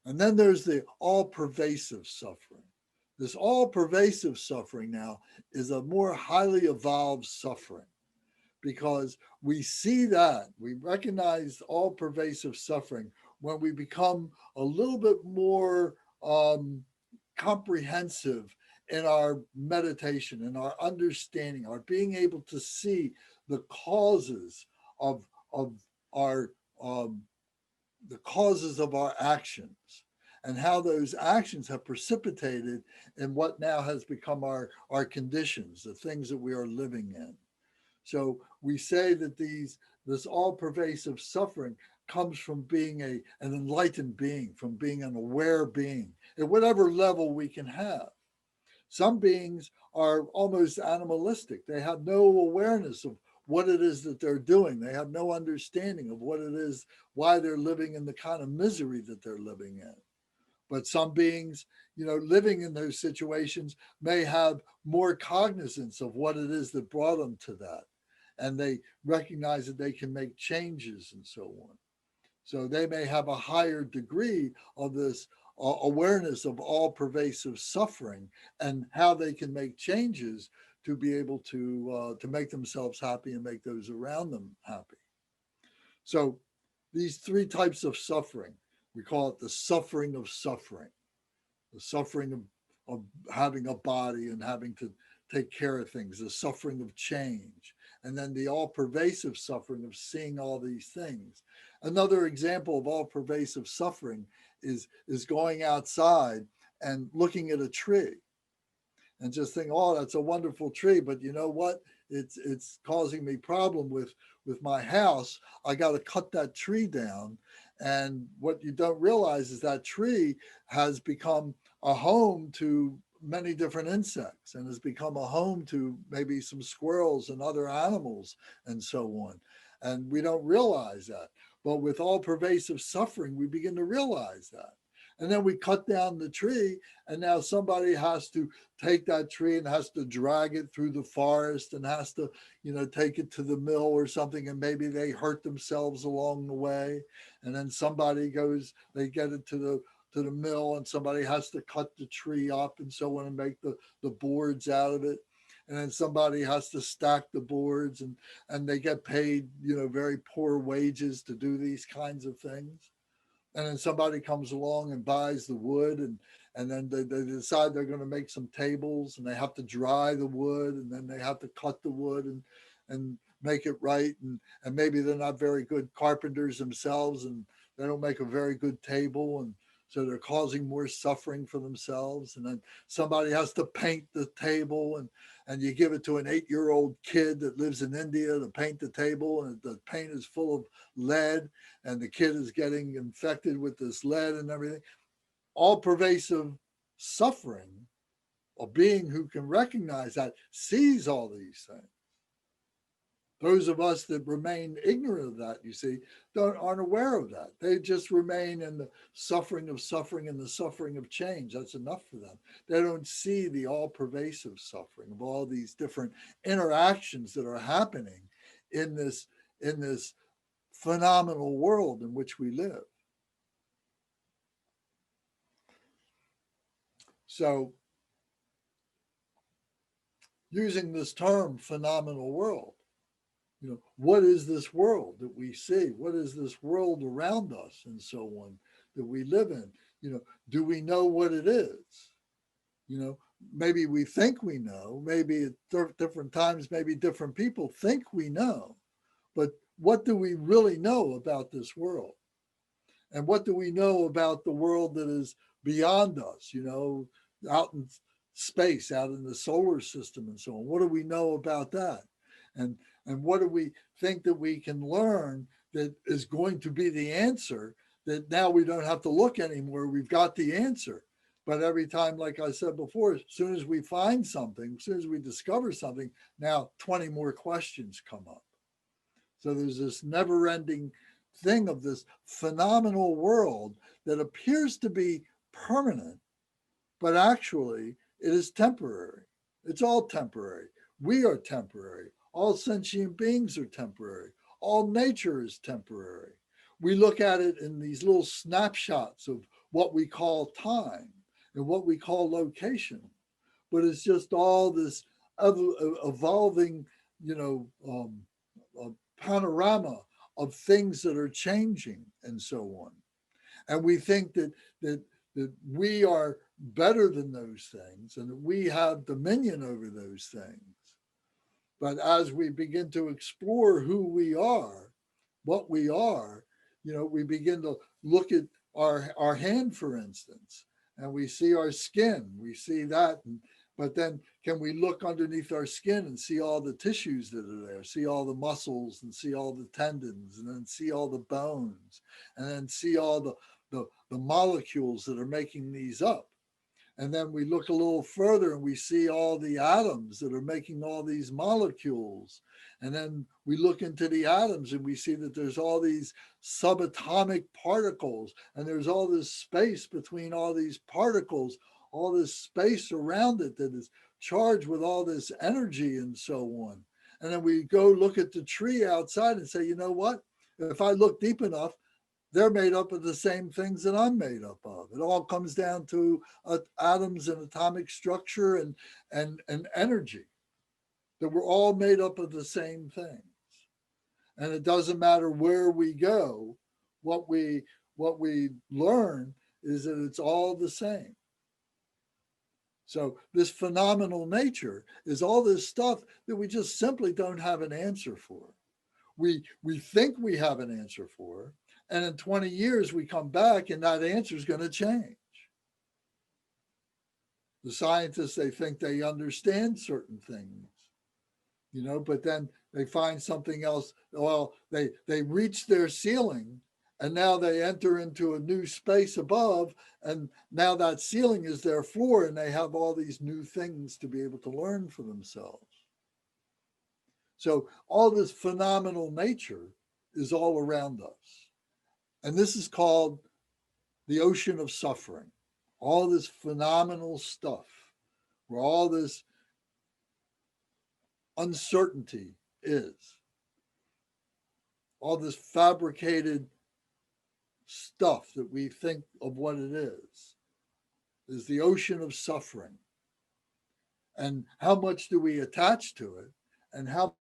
And then there's the all-pervasive suffering. This all-pervasive suffering now is a more highly evolved suffering, because we see that, we recognize all-pervasive suffering when we become a little bit more comprehensive in our meditation, in our understanding, our being able to see the causes of our the causes of our actions, and how those actions have precipitated in what now has become our conditions, the things that we are living in. So we say that this all-pervasive suffering comes from being an enlightened being, from being an aware being, at whatever level we can have. Some beings are almost animalistic. They have no awareness of what it is that they're doing. They have no understanding of what it is, why they're living in the kind of misery that they're living in. But some beings, living in those situations may have more cognizance of what it is that brought them to that. And they recognize that they can make changes and so on. So they may have a higher degree of this awareness of all pervasive suffering and how they can make changes to be able to make themselves happy and make those around them happy. So these three types of suffering, we call it the suffering of suffering, the suffering of having a body and having to take care of things, the suffering of change, and then the all-pervasive suffering of seeing all these things. Another example of all-pervasive suffering is going outside and looking at a tree and just think, oh, that's a wonderful tree, but you know what? It's causing me problem with my house. I got to cut that tree down. And what you don't realize is that tree has become a home to many different insects and has become a home to maybe some squirrels and other animals and so on. And we don't realize that. But with all pervasive suffering, we begin to realize that. And then we cut down the tree, and now somebody has to take that tree and has to drag it through the forest and has to, take it to the mill or something, and maybe they hurt themselves along the way. And then somebody goes, they get it to the mill, and somebody has to cut the tree up and so on and make the boards out of it. And then somebody has to stack the boards, and they get paid, very poor wages to do these kinds of things. And then somebody comes along and buys the wood, and then they decide they're going to make some tables, and they have to dry the wood, and then they have to cut the wood and make it right. And maybe they're not very good carpenters themselves, and they don't make a very good table. And so they're causing more suffering for themselves. And then somebody has to paint the table, and you give it to an 8-year-old kid that lives in India to paint the table, and the paint is full of lead, and the kid is getting infected with this lead and everything. All pervasive suffering, a being who can recognize that, sees all these things. Those of us that remain ignorant of that, you see, aren't aware of that. They just remain in the suffering of suffering and the suffering of change. That's enough for them. They don't see the all-pervasive suffering of all these different interactions that are happening in this phenomenal world in which we live. So, using this term, phenomenal world, what is this world that we see? What is this world around us and so on that we live in? Do we know what it is? Maybe we think we know, maybe at different times, maybe different people think we know, but what do we really know about this world? And what do we know about the world that is beyond us, out in space, out in the solar system and so on? What do we know about that? And what do we think that we can learn that is going to be the answer, that now we don't have to look anymore, we've got the answer. But every time, like I said before, as soon as we find something, as soon as we discover something, now 20 more questions come up. So there's this never-ending thing of this phenomenal world that appears to be permanent, but actually it is temporary. It's all temporary. We are temporary. All sentient beings are temporary. All nature is temporary. We look at it in these little snapshots of what we call time and what we call location, but it's just all this evolving, panorama of things that are changing and so on. And we think that we are better than those things and that we have dominion over those things. But as we begin to explore who we are, what we are, we begin to look at our hand, for instance, and we see our skin, we see that. But then can we look underneath our skin and see all the tissues that are there, see all the muscles and see all the tendons and then see all the bones and then see all the molecules that are making these up. And then we look a little further and we see all the atoms that are making all these molecules. And then we look into the atoms and we see that there's all these subatomic particles and there's all this space between all these particles, all this space around it that is charged with all this energy and so on. And then we go look at the tree outside and say, you know what? If I look deep enough, they're made up of the same things that I'm made up of. It all comes down to atoms and atomic structure and energy, that we're all made up of the same things. And it doesn't matter where we go, what we learn is that it's all the same. So this phenomenal nature is all this stuff that we just simply don't have an answer for. We think we have an answer for, and in 20 years we come back and that answer is going to change. The scientists, they think they understand certain things, but then they find something else. Well, they reach their ceiling and now they enter into a new space above, and now that ceiling is their floor and they have all these new things to be able to learn for themselves. So all this phenomenal nature is all around us. And this is called the ocean of suffering. All this phenomenal stuff, where all this uncertainty is, all this fabricated stuff that we think of what it is the ocean of suffering. And how much do we attach to it, and how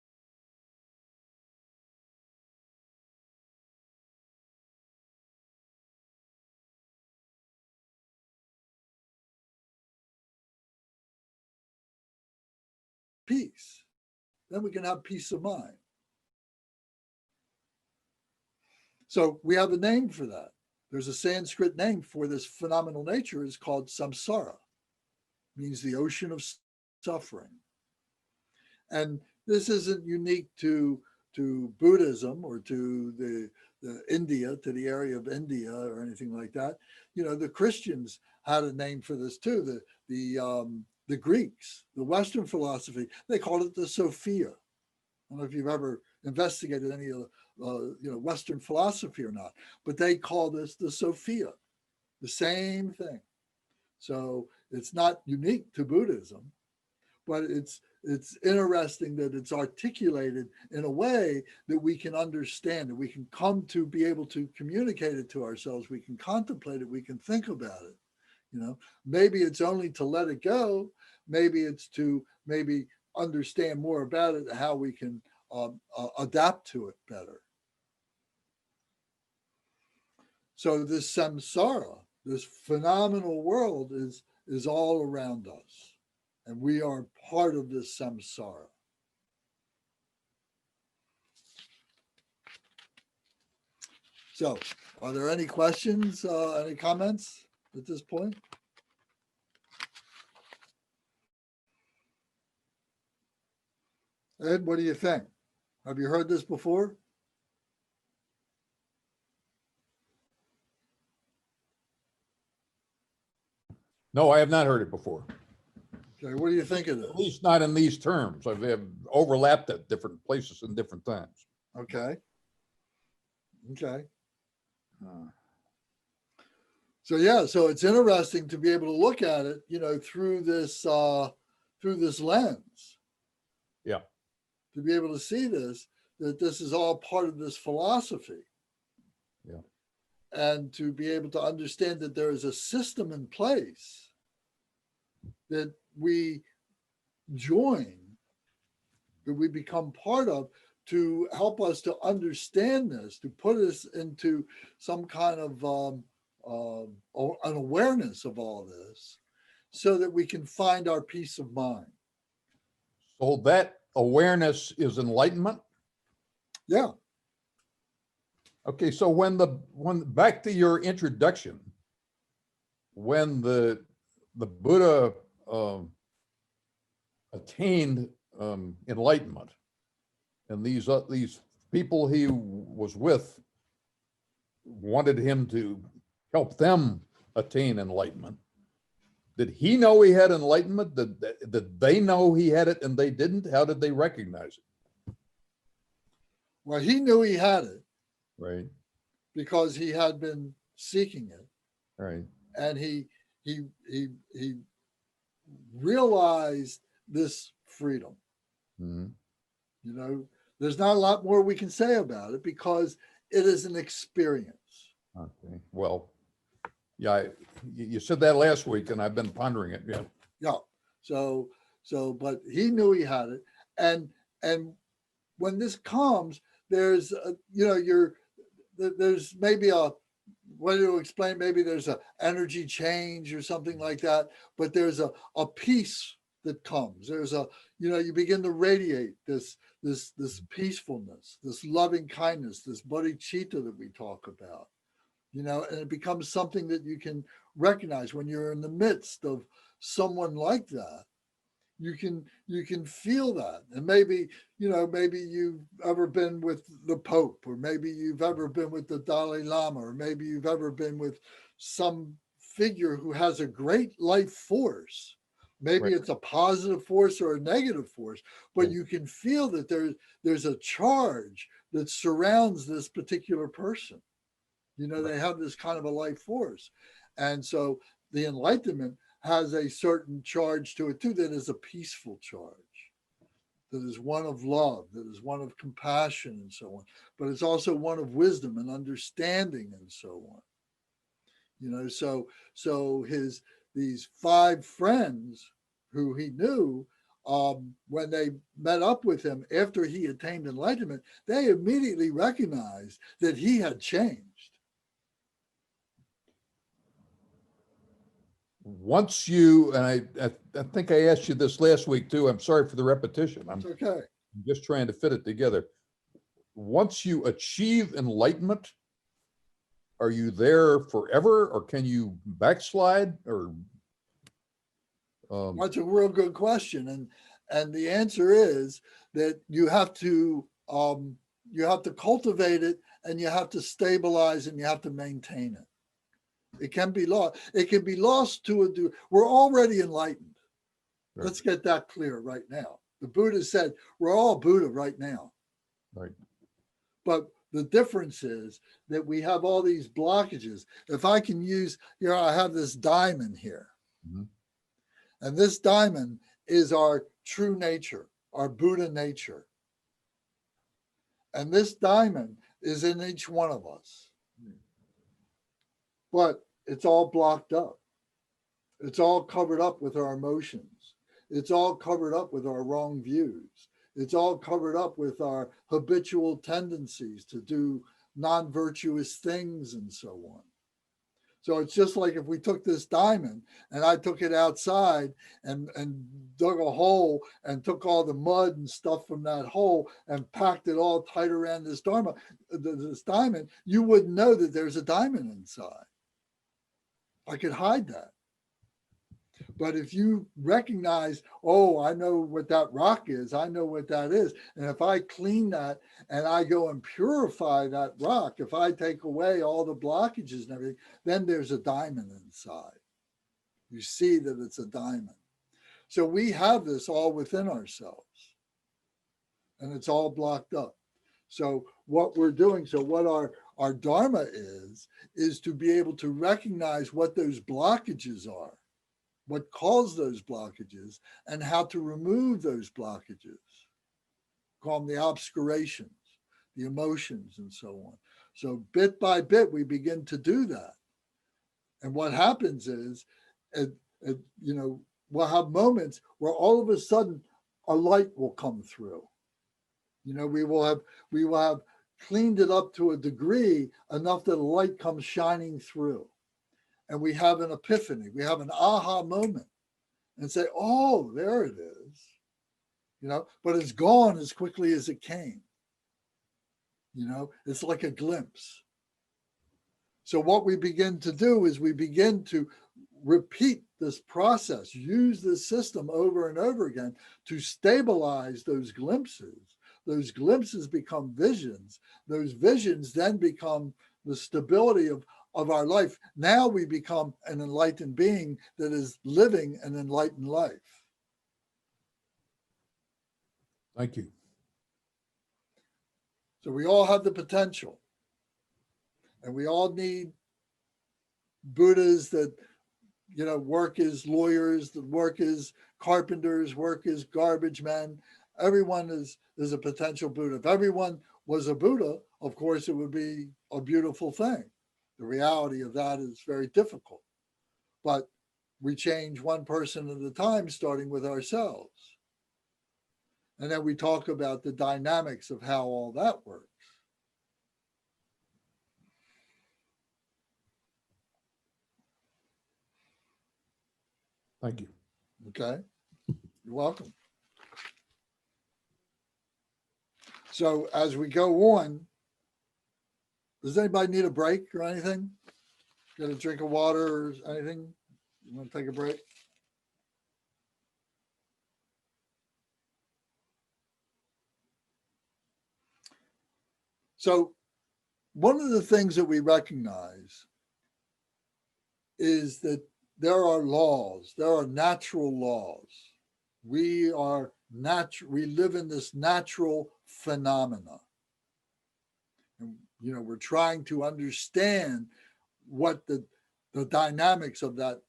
peace? Then we can have peace of mind. So we have a name for that. There's a Sanskrit name for this phenomenal nature. It's called samsara. It means the ocean of suffering. And this isn't unique to Buddhism or to the India, to the area of India or anything like that. The Christians had a name for this too. The Greeks, the Western philosophy, they called it the Sophia. I don't know if you've ever investigated any of the Western philosophy or not, but they call this the Sophia, the same thing. So it's not unique to Buddhism, but it's interesting that it's articulated in a way that we can understand, that we can come to be able to communicate it to ourselves. We can contemplate it. We can think about it. Maybe it's only to let it go. Maybe it's to understand more about it, how we can adapt to it better. So this samsara, this phenomenal world is all around us. And we are part of this samsara. So are there any questions, any comments at this point? Ed, what do you think? Have you heard this before? No, I have not heard it before. Okay, what do you think of this? At least not in these terms. I've overlapped at different places and different times. Okay. So yeah, so it's interesting to be able to look at it, you know, through this lens. Yeah. To be able to see this, that this is all part of this philosophy. Yeah. And to be able to understand that there is a system in place that we join, that we become part of, to help us to understand this, to put us into some kind of an awareness of all this, so that we can find our peace of mind. So that awareness is enlightenment. Yeah. Okay, so when back to your introduction, when the Buddha attained enlightenment, and these people he was with wanted him to help them attain enlightenment. Did he know he had enlightenment? Did they know he had it and they didn't? How did they recognize it? Well, he knew he had it. Right. Because he had been seeking it. Right. And he realized this freedom. Mm-hmm. You know, there's not a lot more we can say about it because it is an experience. Okay. Well, yeah, you said that last week, and I've been pondering it. Yeah. Yeah. So, but he knew he had it, and when this comes, there's there's maybe a way to explain. Maybe there's a energy change or something like that, but there's a peace that comes. There's you begin to radiate this peacefulness, this loving kindness, this bodhicitta that we talk about, and it becomes something that you can recognize when you're in the midst of someone like that. You can feel that. And maybe you've ever been with the Pope, or maybe you've ever been with the Dalai Lama, or maybe you've ever been with some figure who has a great life force. Maybe Right. It's a positive force or a negative force, but you can feel that there's a charge that surrounds this particular person. They have this kind of a life force. And so the enlightenment has a certain charge to it too, that is a peaceful charge, that is one of love, that is one of compassion and so on, but it's also one of wisdom and understanding and so on. So these 5 friends who he knew, when they met up with him after he attained enlightenment, they immediately recognized that he had changed. Once you, and I think I asked you this last week too, I'm sorry for the repetition. It's okay. I'm just trying to fit it together. Once you achieve enlightenment, are you there forever, or can you backslide? Or That's a real good question, and the answer is that you have to cultivate it, and you have to stabilize, and you have to maintain it. It can be lost. It can be lost to a degree. We're already enlightened. Right. Let's get that clear right now. The Buddha said we're all Buddha right now. Right. But the difference is that we have all these blockages. If I can use, I have this diamond here. Mm-hmm. And this diamond is our true nature, our Buddha nature. And this diamond is in each one of us. But it's all blocked up. It's all covered up with our emotions. It's all covered up with our wrong views. It's all covered up with our habitual tendencies to do non-virtuous things and so on. So it's just like if we took this diamond and I took it outside and dug a hole and took all the mud and stuff from that hole and packed it all tight around this diamond, you wouldn't know that there's a diamond inside. I could hide that. But if you recognize, oh, I know what that rock is, I know what that is. And if I clean that and I go and purify that rock, if I take away all the blockages and everything, then there's a diamond inside. You see that it's a diamond. So we have this all within ourselves, and it's all blocked up. So what we're doing, what our dharma is to be able to recognize what those blockages are, what caused those blockages, and how to remove those blockages. Call them the obscurations, the emotions, and so on. So bit by bit, we begin to do that. And what happens is, we'll have moments where all of a sudden a light will come through. We will have cleaned it up to a degree enough that a light comes shining through. And we have an epiphany, we have an aha moment and say, oh, there it is. But it's gone as quickly as it came. It's like a glimpse. So what we begin to do is we begin to repeat this process, use this system over and over again to stabilize those glimpses. Those glimpses become visions. Those visions then become the stability of our life. Now we become an enlightened being that is living an enlightened life. Thank you. So we all have the potential. And we all need Buddhas that, work as lawyers, that work as carpenters, work as garbage men. Everyone is a potential Buddha. If everyone was a Buddha, of course, it would be a beautiful thing. The reality of that is very difficult. But we change one person at a time, starting with ourselves. And then we talk about the dynamics of how all that works. Thank you. Okay, you're welcome. So as we go on, does anybody need a break or anything? Get a drink of water or anything? You want to take a break? So one of the things that we recognize is that there are laws, there are natural laws. We live in this natural phenomena. And, we're trying to understand what the dynamics of that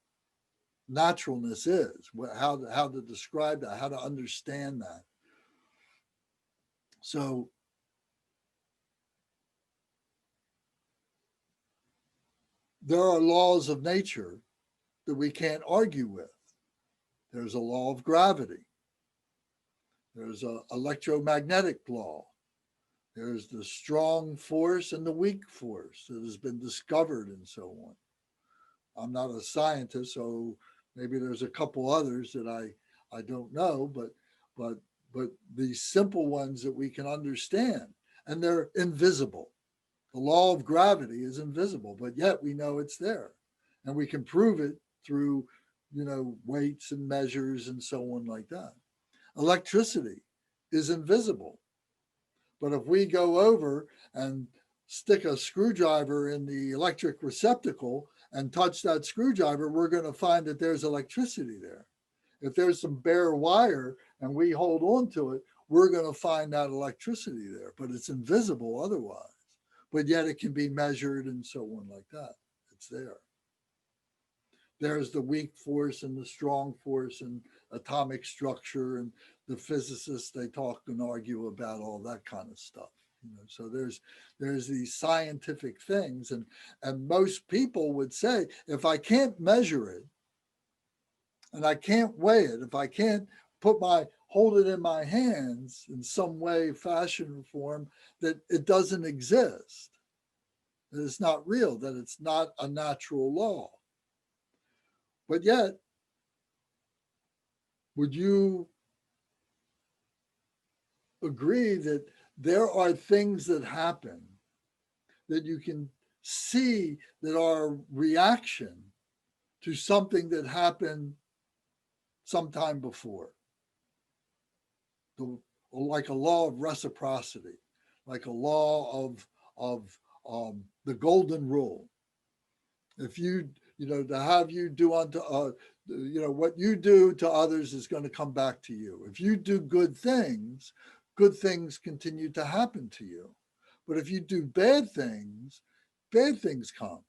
naturalness is, how to describe that, how to understand that. So there are laws of nature that we can't argue with. There's a law of gravity. There's an electromagnetic law. There's the strong force and the weak force that has been discovered and so on. I'm not a scientist, so maybe there's a couple others that I don't know, but these simple ones that we can understand, and they're invisible. The law of gravity is invisible, but yet we know it's there, and we can prove it through, weights and measures and so on like that. Electricity is invisible, but if we go over and stick a screwdriver in the electric receptacle and touch that screwdriver, we're going to find that there's electricity there. If there's some bare wire and we hold on to it, we're going to find that electricity there, but it's invisible otherwise. But yet it can be measured and so on like that. It's there. There's the weak force and the strong force and atomic structure, and the physicists, they talk and argue about all that kind of stuff. So there's these scientific things, and most people would say, if I can't measure it and I can't weigh it, if I can't hold it in my hands in some way, fashion, or form, that it doesn't exist, that it's not real, that it's not a natural law. But yet, would you agree that there are things that happen that you can see that are a reaction to something that happened sometime before? Like a law of reciprocity, like a law of the golden rule. If to have you do unto, what you do to others is going to come back to you. If you do good things continue to happen to you. But if you do bad things come.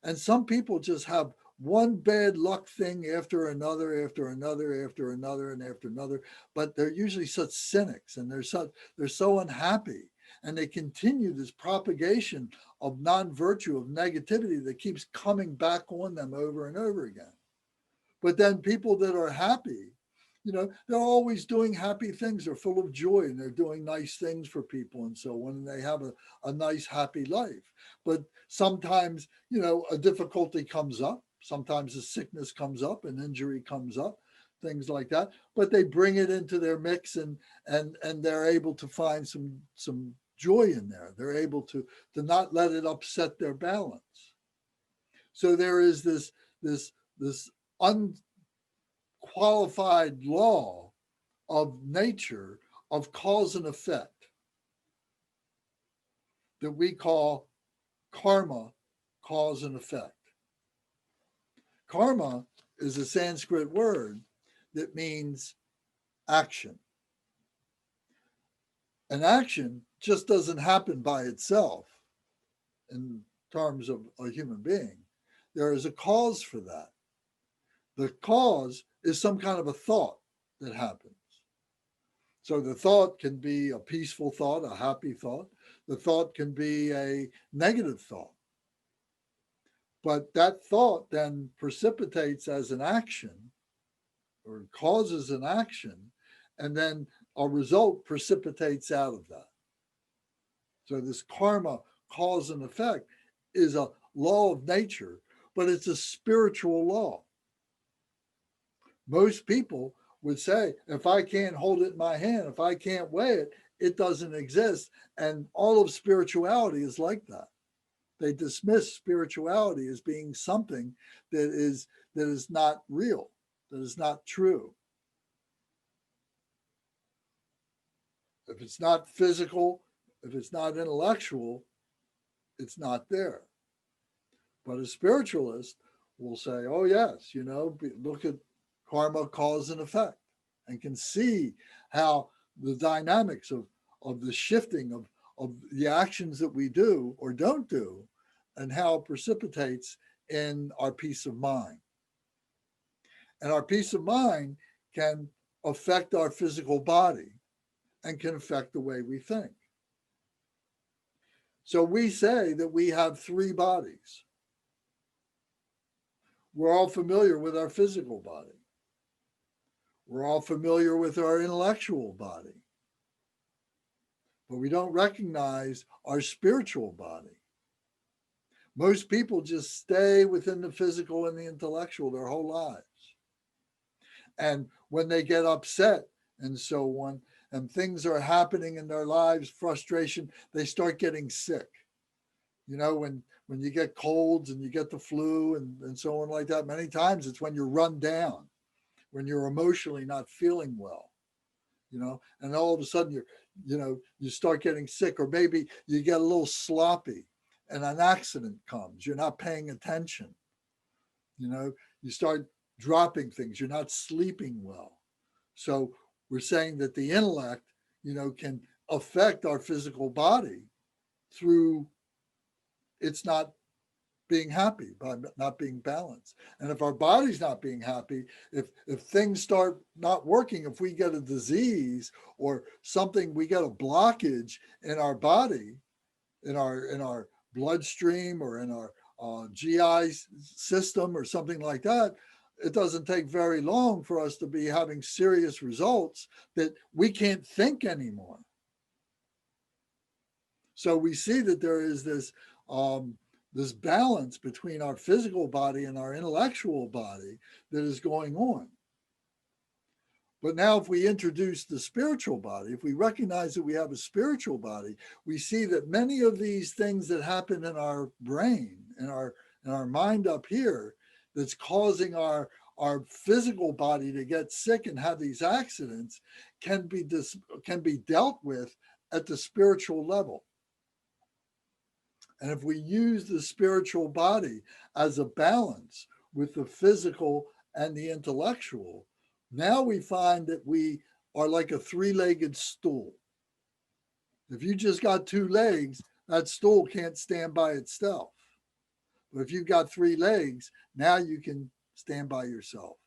And some people just have one bad luck thing after another, after another, after another, and after another. But they're usually such cynics, and they're so unhappy. And they continue this propagation of non-virtue, of negativity that keeps coming back on them over and over again. But then people that are happy, they're always doing happy things. They're full of joy, and they're doing nice things for people and so on. And they have a nice, happy life. But sometimes, a difficulty comes up. Sometimes a sickness comes up, an injury comes up, things like that. But they bring it into their mix, and they're able to find some joy in there. They're able to not let it upset their balance. So there is this unqualified law of nature, of cause and effect, that we call karma, cause and effect. Karma is a Sanskrit word that means action. An action just doesn't happen by itself in terms of a human being. There is a cause for that. The cause is some kind of a thought that happens. So the thought can be a peaceful thought, a happy thought. The thought can be a negative thought. But that thought then precipitates as an action, or causes an action, and then a result precipitates out of that. So this karma, cause and effect, is a law of nature, but it's a spiritual law. Most people would say, if I can't hold it in my hand, if I can't weigh it, it doesn't exist. And all of spirituality is like that. They dismiss spirituality as being something that is not real, that is not true. If it's not physical, if it's not intellectual, it's not there. But a spiritualist will say, oh yes, look at karma, cause and effect, and can see how the dynamics of the shifting of the actions that we do or don't do, and how it precipitates in our peace of mind. And our peace of mind can affect our physical body and can affect the way we think. So we say that we have three bodies. We're all familiar with our physical body. We're all familiar with our intellectual body. But we don't recognize our spiritual body. Most people just stay within the physical and the intellectual their whole lives. And when they get upset and so on, and things are happening in their lives, frustration, they start getting sick. When you get colds and you get the flu and so on like that, many times it's when you're run down, when you're emotionally not feeling well, and all of a sudden you start getting sick, or maybe you get a little sloppy and an accident comes. You're not paying attention. You start dropping things. You're not sleeping well. So we're saying that the intellect, can affect our physical body through it's not being happy, by not being balanced. And if our body's not being happy, if things start not working, if we get a disease or something, we get a blockage in our body, in our bloodstream or in our GI system or something like that, it doesn't take very long for us to be having serious results that we can't think anymore. So we see that there is this balance between our physical body and our intellectual body that is going on. But now if we introduce the spiritual body, if we recognize that we have a spiritual body, we see that many of these things that happen in our brain, in our mind up here, that's causing our physical body to get sick and have these accidents can be dealt with at the spiritual level. And if we use the spiritual body as a balance with the physical and the intellectual, now we find that we are like a three-legged stool. If you just got 2 legs, that stool can't stand by itself. But if you've got 3 legs, now you can stand by yourself.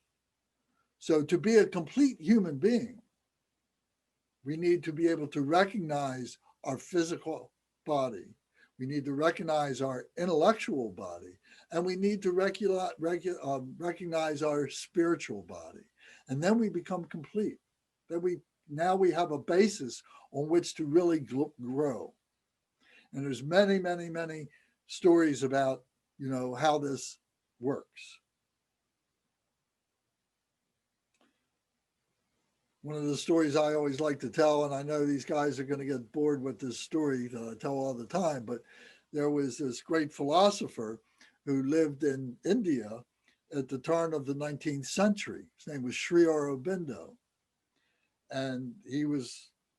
So to be a complete human being, we need to be able to recognize our physical body. We need to recognize our intellectual body, and we need to recognize our spiritual body. And then we become complete. Now we have a basis on which to really grow. And there's many, many, many stories about, how this works. One of the stories I always like to tell, and I know these guys are going to get bored with this story that I tell all the time, but there was this great philosopher who lived in India at the turn of the 19th century. His name was Sri Aurobindo. And he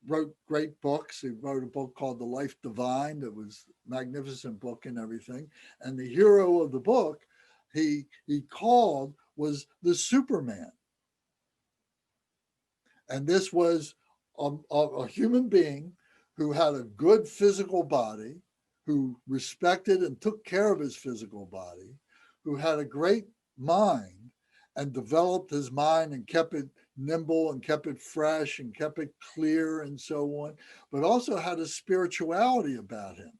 wrote great books. He wrote a book called The Life Divine that was a magnificent book and everything. And the hero of the book he called was the Superman. And this was a human being who had a good physical body, who respected and took care of his physical body, who had a great mind and developed his mind and kept it nimble and kept it fresh and kept it clear and so on, but also had a spirituality about him.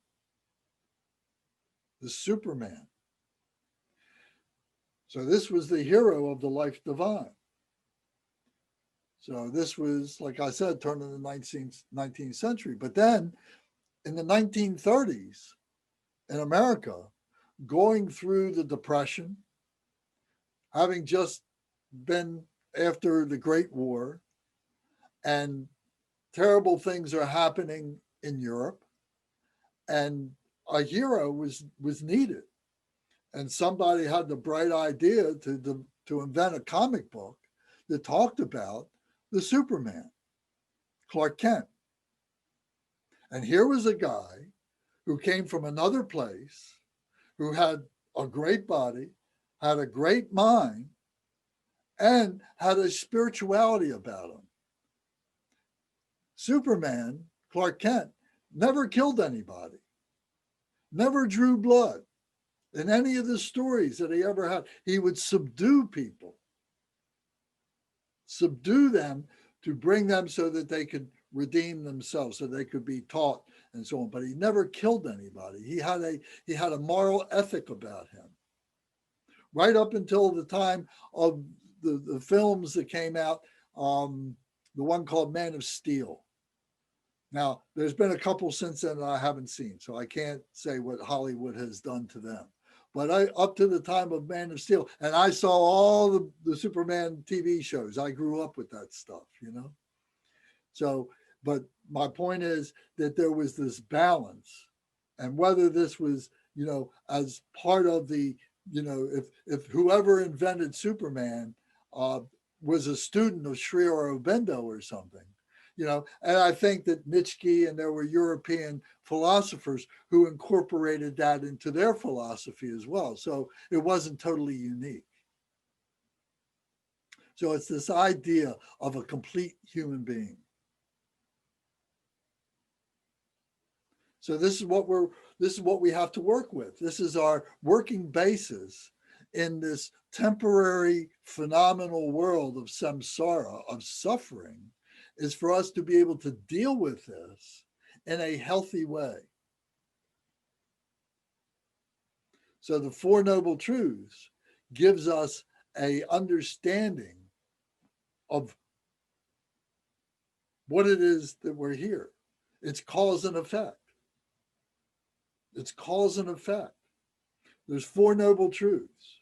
The Superman. So this was the hero of the Life Divine. So this was, like I said, turn of the 19th century. But then in the 1930s in America, going through the Depression, having just been after the Great War, and terrible things are happening in Europe, and a hero was needed. And somebody had the bright idea to invent a comic book that talked about the Superman, Clark Kent. And here was a guy who came from another place, who had a great body, had a great mind, and had a spirituality about him. Superman, Clark Kent, never killed anybody, never drew blood. In any of the stories that he ever had, he would subdue people, subdue them to bring them so that they could redeem themselves, so they could be taught and so on. But he never killed anybody. He had a moral ethic about him. Right up until the time of the films that came out, the one called Man of Steel. Now, there's been a couple since then that I haven't seen, so I can't say what Hollywood has done to them. But up to the time of Man of Steel, and I saw all the Superman TV shows. I grew up with that stuff, So, but my point is that there was this balance, and whether this was, as part of the, if whoever invented Superman was a student of Sri Aurobindo or something, and I think that Nietzsche and there were European philosophers who incorporated that into their philosophy as well. So it wasn't totally unique. So it's this idea of a complete human being. So this is what we have to work with. This is our working basis in this temporary phenomenal world of samsara, of suffering, is for us to be able to deal with this in a healthy way. So the Four Noble Truths gives us a understanding of what it is that we're here. It's cause and effect. It's cause and effect. There's Four Noble Truths.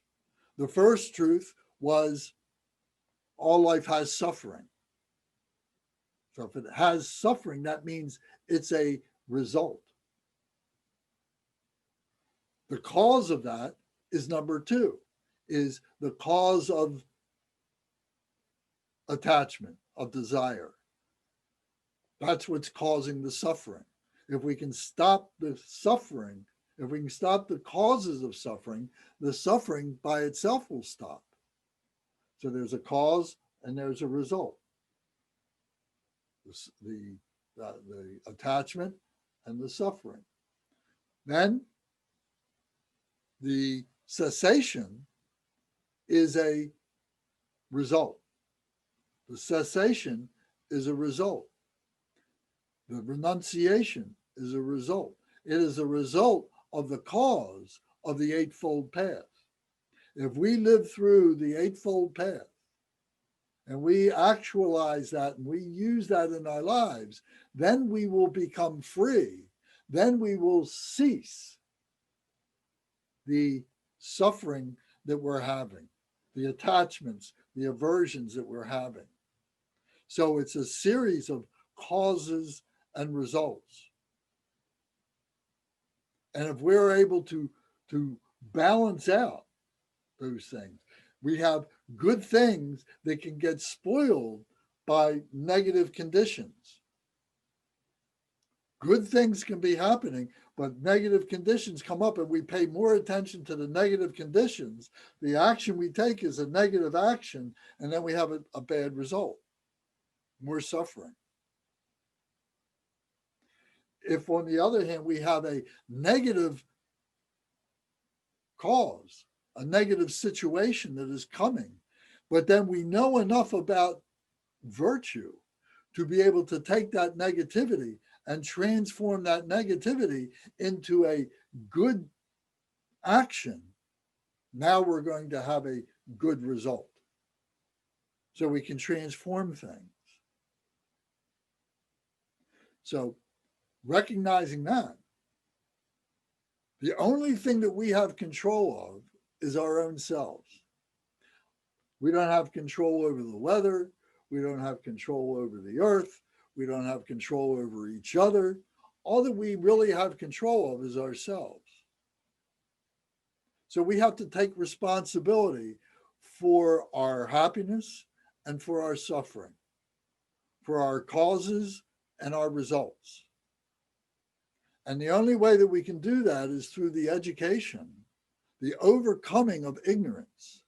The first truth was all life has suffering. So if it has suffering, that means it's a result. The cause of that is number 2, is the cause of attachment, of desire. That's what's causing the suffering. If we can stop the suffering, if we can stop the causes of suffering, the suffering by itself will stop. So there's a cause and there's a result. The the attachment and the suffering. Then the cessation is a result. The cessation is a result. The renunciation is a result. It is a result of the cause of the Eightfold Path. If we live through the Eightfold Path and we actualize that and we use that in our lives, then we will become free. Then we will cease the suffering that we're having, the attachments, the aversions that we're having. So it's a series of causes and results. And if we're able to balance out those things, we have good things that can get spoiled by negative conditions. Good things can be happening, but negative conditions come up and we pay more attention to the negative conditions. The action we take is a negative action, and then we have a bad result, more suffering. If, on the other hand, we have a negative cause, a negative situation that is coming, but then we know enough about virtue to be able to take that negativity and transform that negativity into a good action, now we're going to have a good result. So we can transform things. So recognizing that, the only thing that we have control of is our own selves. We don't have control over the weather. We don't have control over the earth. We don't have control over each other. All that we really have control of is ourselves. So we have to take responsibility for our happiness and for our suffering, for our causes and our results. And the only way that we can do that is through the education, the overcoming of ignorance,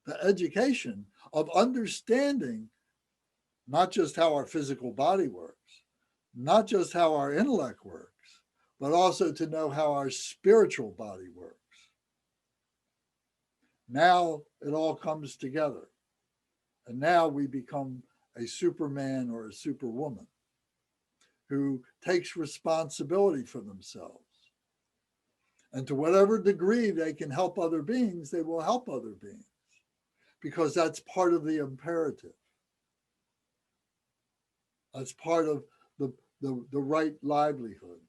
the education of understanding not just how our physical body works, not just how our intellect works, but also to know how our spiritual body works. Now it all comes together. And now we become a Superman or a Superwoman who takes responsibility for themselves. And to whatever degree they can help other beings, they will help other beings, because that's part of the imperative. That's part of the right livelihood,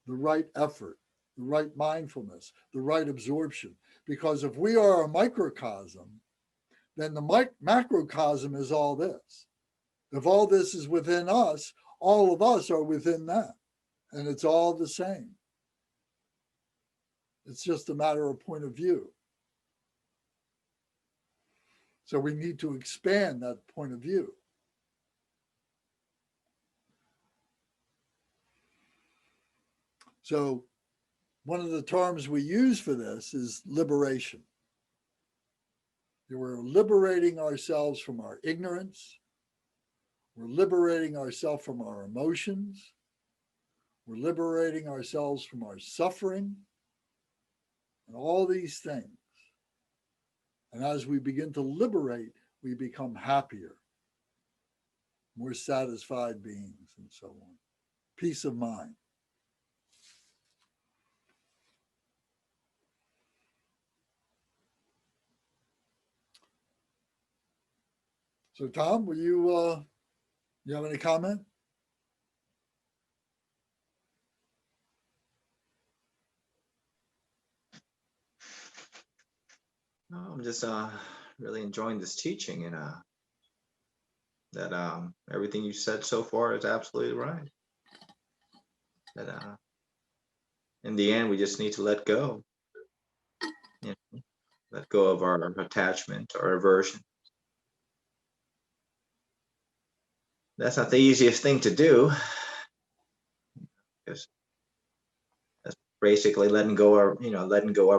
the right effort, the right mindfulness, the right absorption. Because if we are a microcosm, then the macrocosm is all this. If all this is within us, all of us are within that. And it's all the same. It's just a matter of point of view. So we need to expand that point of view. So one of the terms we use for this is liberation. We're liberating ourselves from our ignorance. We're liberating ourselves from our emotions. We're liberating ourselves from our suffering and all these things. And as we begin to liberate, we become happier, more satisfied beings, and so on. Peace of mind. So Tom, will you have any comment? No, I'm just really enjoying this teaching, and that everything you said so far is absolutely right. That in the end, we just need to let go. You know, let go of our attachment or aversion. That's not the easiest thing to do, because that's basically letting go of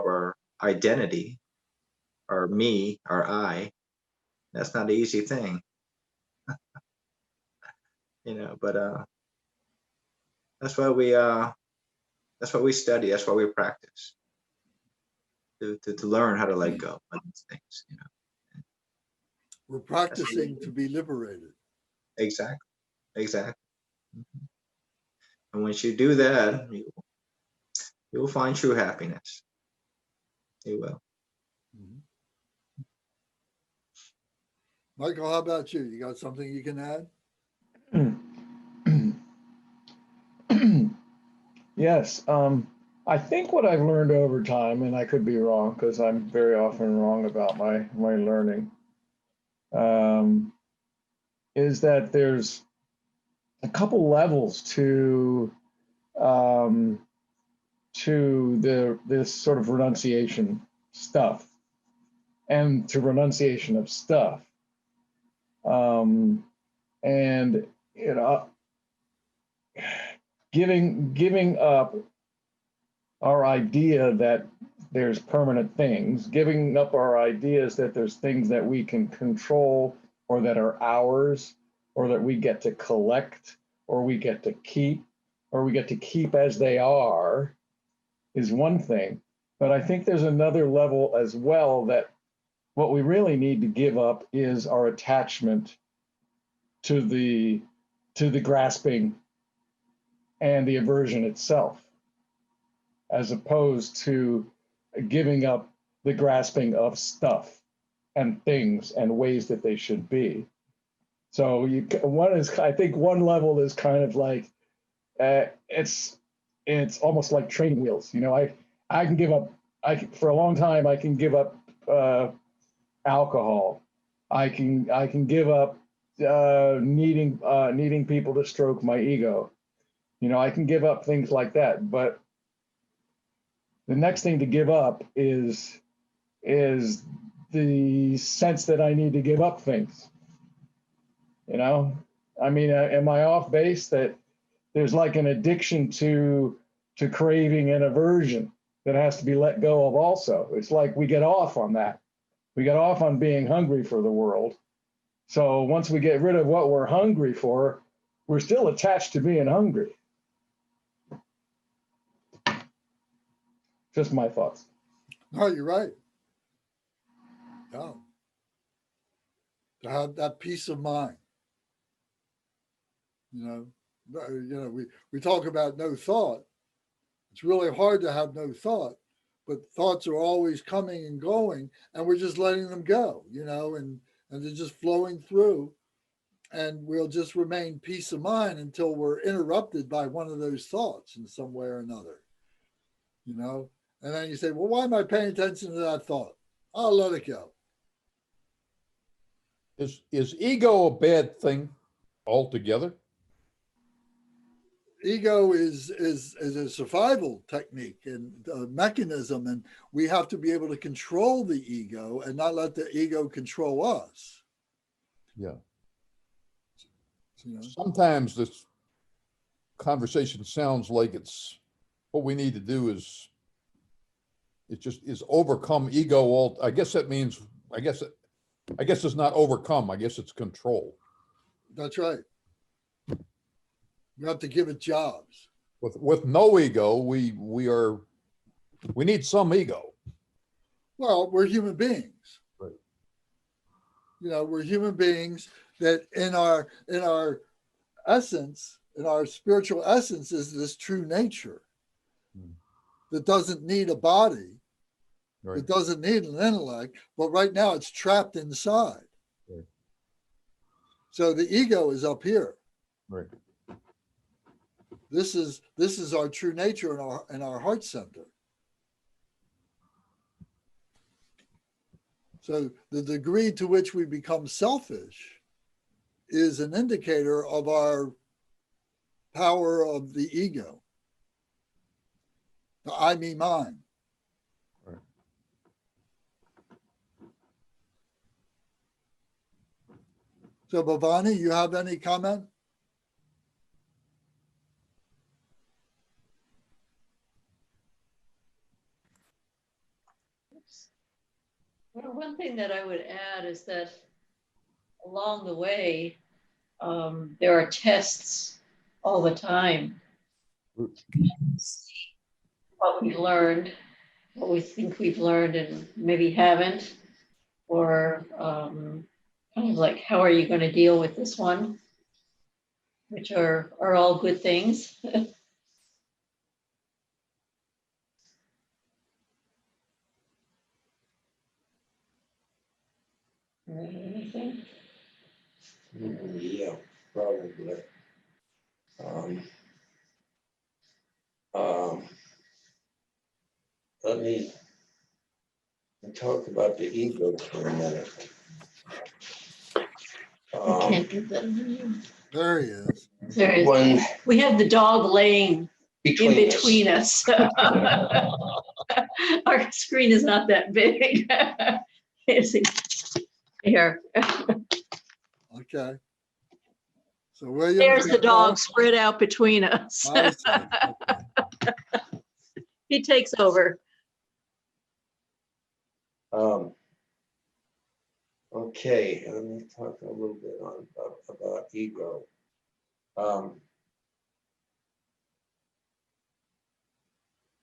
our identity, our me, our I. That's not an easy thing. But That's why we study. That's why we practice to learn how to let go of these things. You know, We're practicing to be liberated. exactly, exactly. Mhm. And once you do that, you'll find true happiness. You will. Mhm. Michael, how about you? You got something you can add? Yes. I think what I've learned over time, and I could be wrong because I'm very often wrong about my learning, is that there's a couple levels um, to this sort of renunciation stuff and to renunciation of stuff. And you know, giving up our idea that there's permanent things, giving up our ideas that there's things that we can control or that are ours or that we get to collect or we get to keep or we get to keep as they are is one thing. But I think there's another level as well that what we really need to give up is our attachment to the grasping and the aversion itself, as opposed to giving up the grasping of stuff and things and ways that they should be. So I think one level is kind of like it's almost like training wheels. You know, I can give up. For a long time I can give up alcohol. I can give up needing people to stroke my ego. You know, I can give up things like that. But the next thing to give up is the sense that I need to give up things. You know, I mean, am I off base that there's like an addiction to craving and aversion that has to be let go of also? It's like we get off on that. We get off on being hungry for the world. So once we get rid of what we're hungry for, we're still attached to being hungry. Just my thoughts. No, you're right. Yeah. To have that peace of mind. You know, we talk about no thought. It's really hard to have no thought, but thoughts are always coming and going, and we're just letting them go, you know, and they're just flowing through. And we'll just remain peace of mind until we're interrupted by one of those thoughts in some way or another, you know. And then you say, well, why am I paying attention to that thought? I'll let it go. Is ego a bad thing altogether? Ego is a survival technique and a mechanism, and we have to be able to control the ego and not let the ego control us. Yeah. You know? Sometimes this conversation sounds like it's what we need to do is overcome ego. I guess that means I guess it's not overcome. I guess it's control. That's right. We have to give it jobs. With no ego, we need some ego. Well, we're human beings. Right. You know, we're human beings that in our essence, in our spiritual essence, is this true nature that doesn't need a body, Right. it doesn't need an intellect, but right now it's trapped inside. Right. So the ego is up here. Right. This is our true nature in our heart center. So the degree to which we become selfish is an indicator of our power of the ego. The I, me, mine. Right. So Bhavani, you have any comment? Well, one thing that I would add is that along the way, there are tests all the time what we learned, what we think we've learned and maybe haven't, or kind of like, how are you going to deal with this one? Which are all good things. Anything? Yeah, probably. Um, Let me talk about the ego for a minute. I can't get that. There he is. There is. When We have the dog laying in between us. Our screen is not that big. Here, Okay. So William. there's the dog spread out between us. I see. Okay. He takes over. Okay, let me talk a little bit about ego.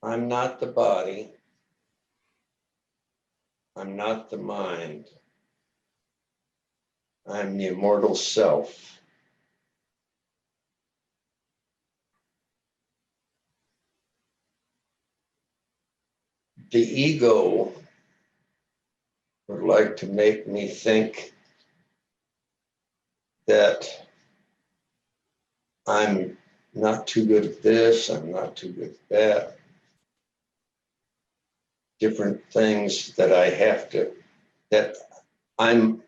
I'm not the body. I'm not the mind. I'm the immortal self. The ego would like to make me think that I'm not too good at this, I'm not too good at that. Different things that I have to, that I'm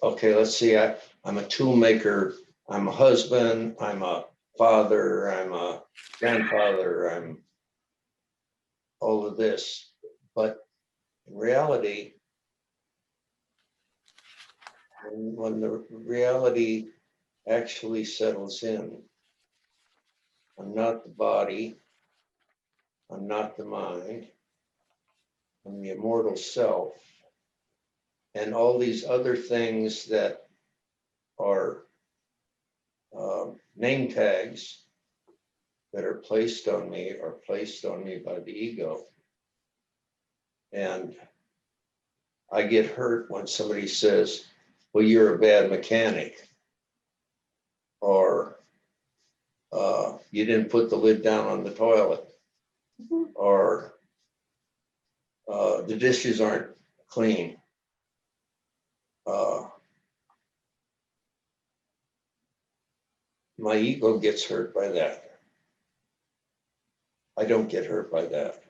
okay, let's see, I'm a tool maker, I'm a husband, I'm a father, I'm a grandfather, I'm all of this. But in reality, when the reality actually settles in, I'm not the body, I'm not the mind, I'm the immortal self, and all these other things that are name tags that are placed on me by the ego. And I get hurt when somebody says, well, you're a bad mechanic, or you didn't put the lid down on the toilet, or the dishes aren't clean. My ego gets hurt by that. I don't get hurt by that.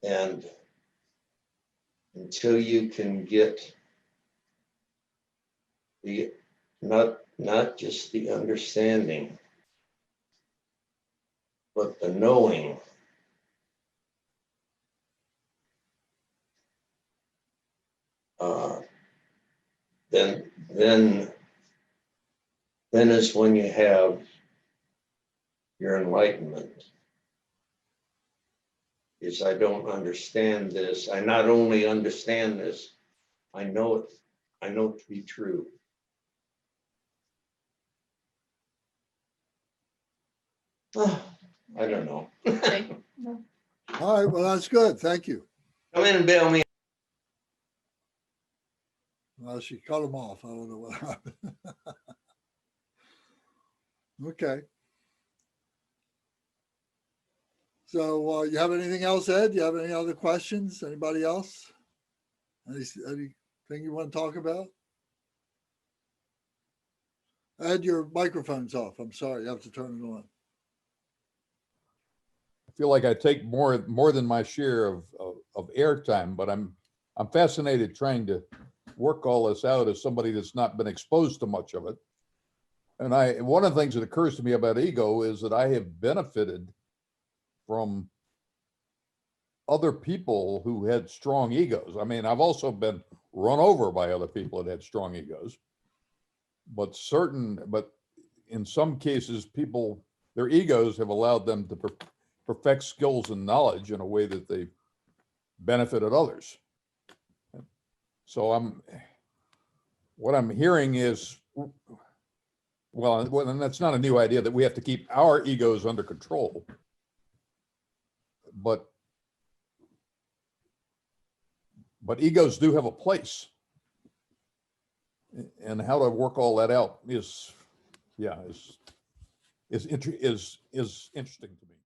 And until you can get the not just the understanding, but the knowing, then is when you have your enlightenment. Is I don't understand this. I not only understand this, I know it to be true. I don't know. Okay. All right. Well, that's good. Thank you. Come in and bail me. Well, she cut him off. I don't know what happened. Okay. So you have anything else, Ed? You have any other questions? Anybody else? Anything you want to talk about? Ed, your microphone's off. I'm sorry. You have to turn it on. I feel like I take more than my share of airtime, but I'm fascinated trying to work all this out as somebody that's not been exposed to much of it. And one of the things that occurs to me about ego is that I have benefited from other people who had strong egos. I mean, I've also been run over by other people that had strong egos, but in some cases, their egos have allowed them to perfect skills and knowledge in a way that they benefited others. So what I'm hearing is well, and that's not a new idea that we have to keep our egos under control. But egos do have a place. And how to work all that out is interesting to me.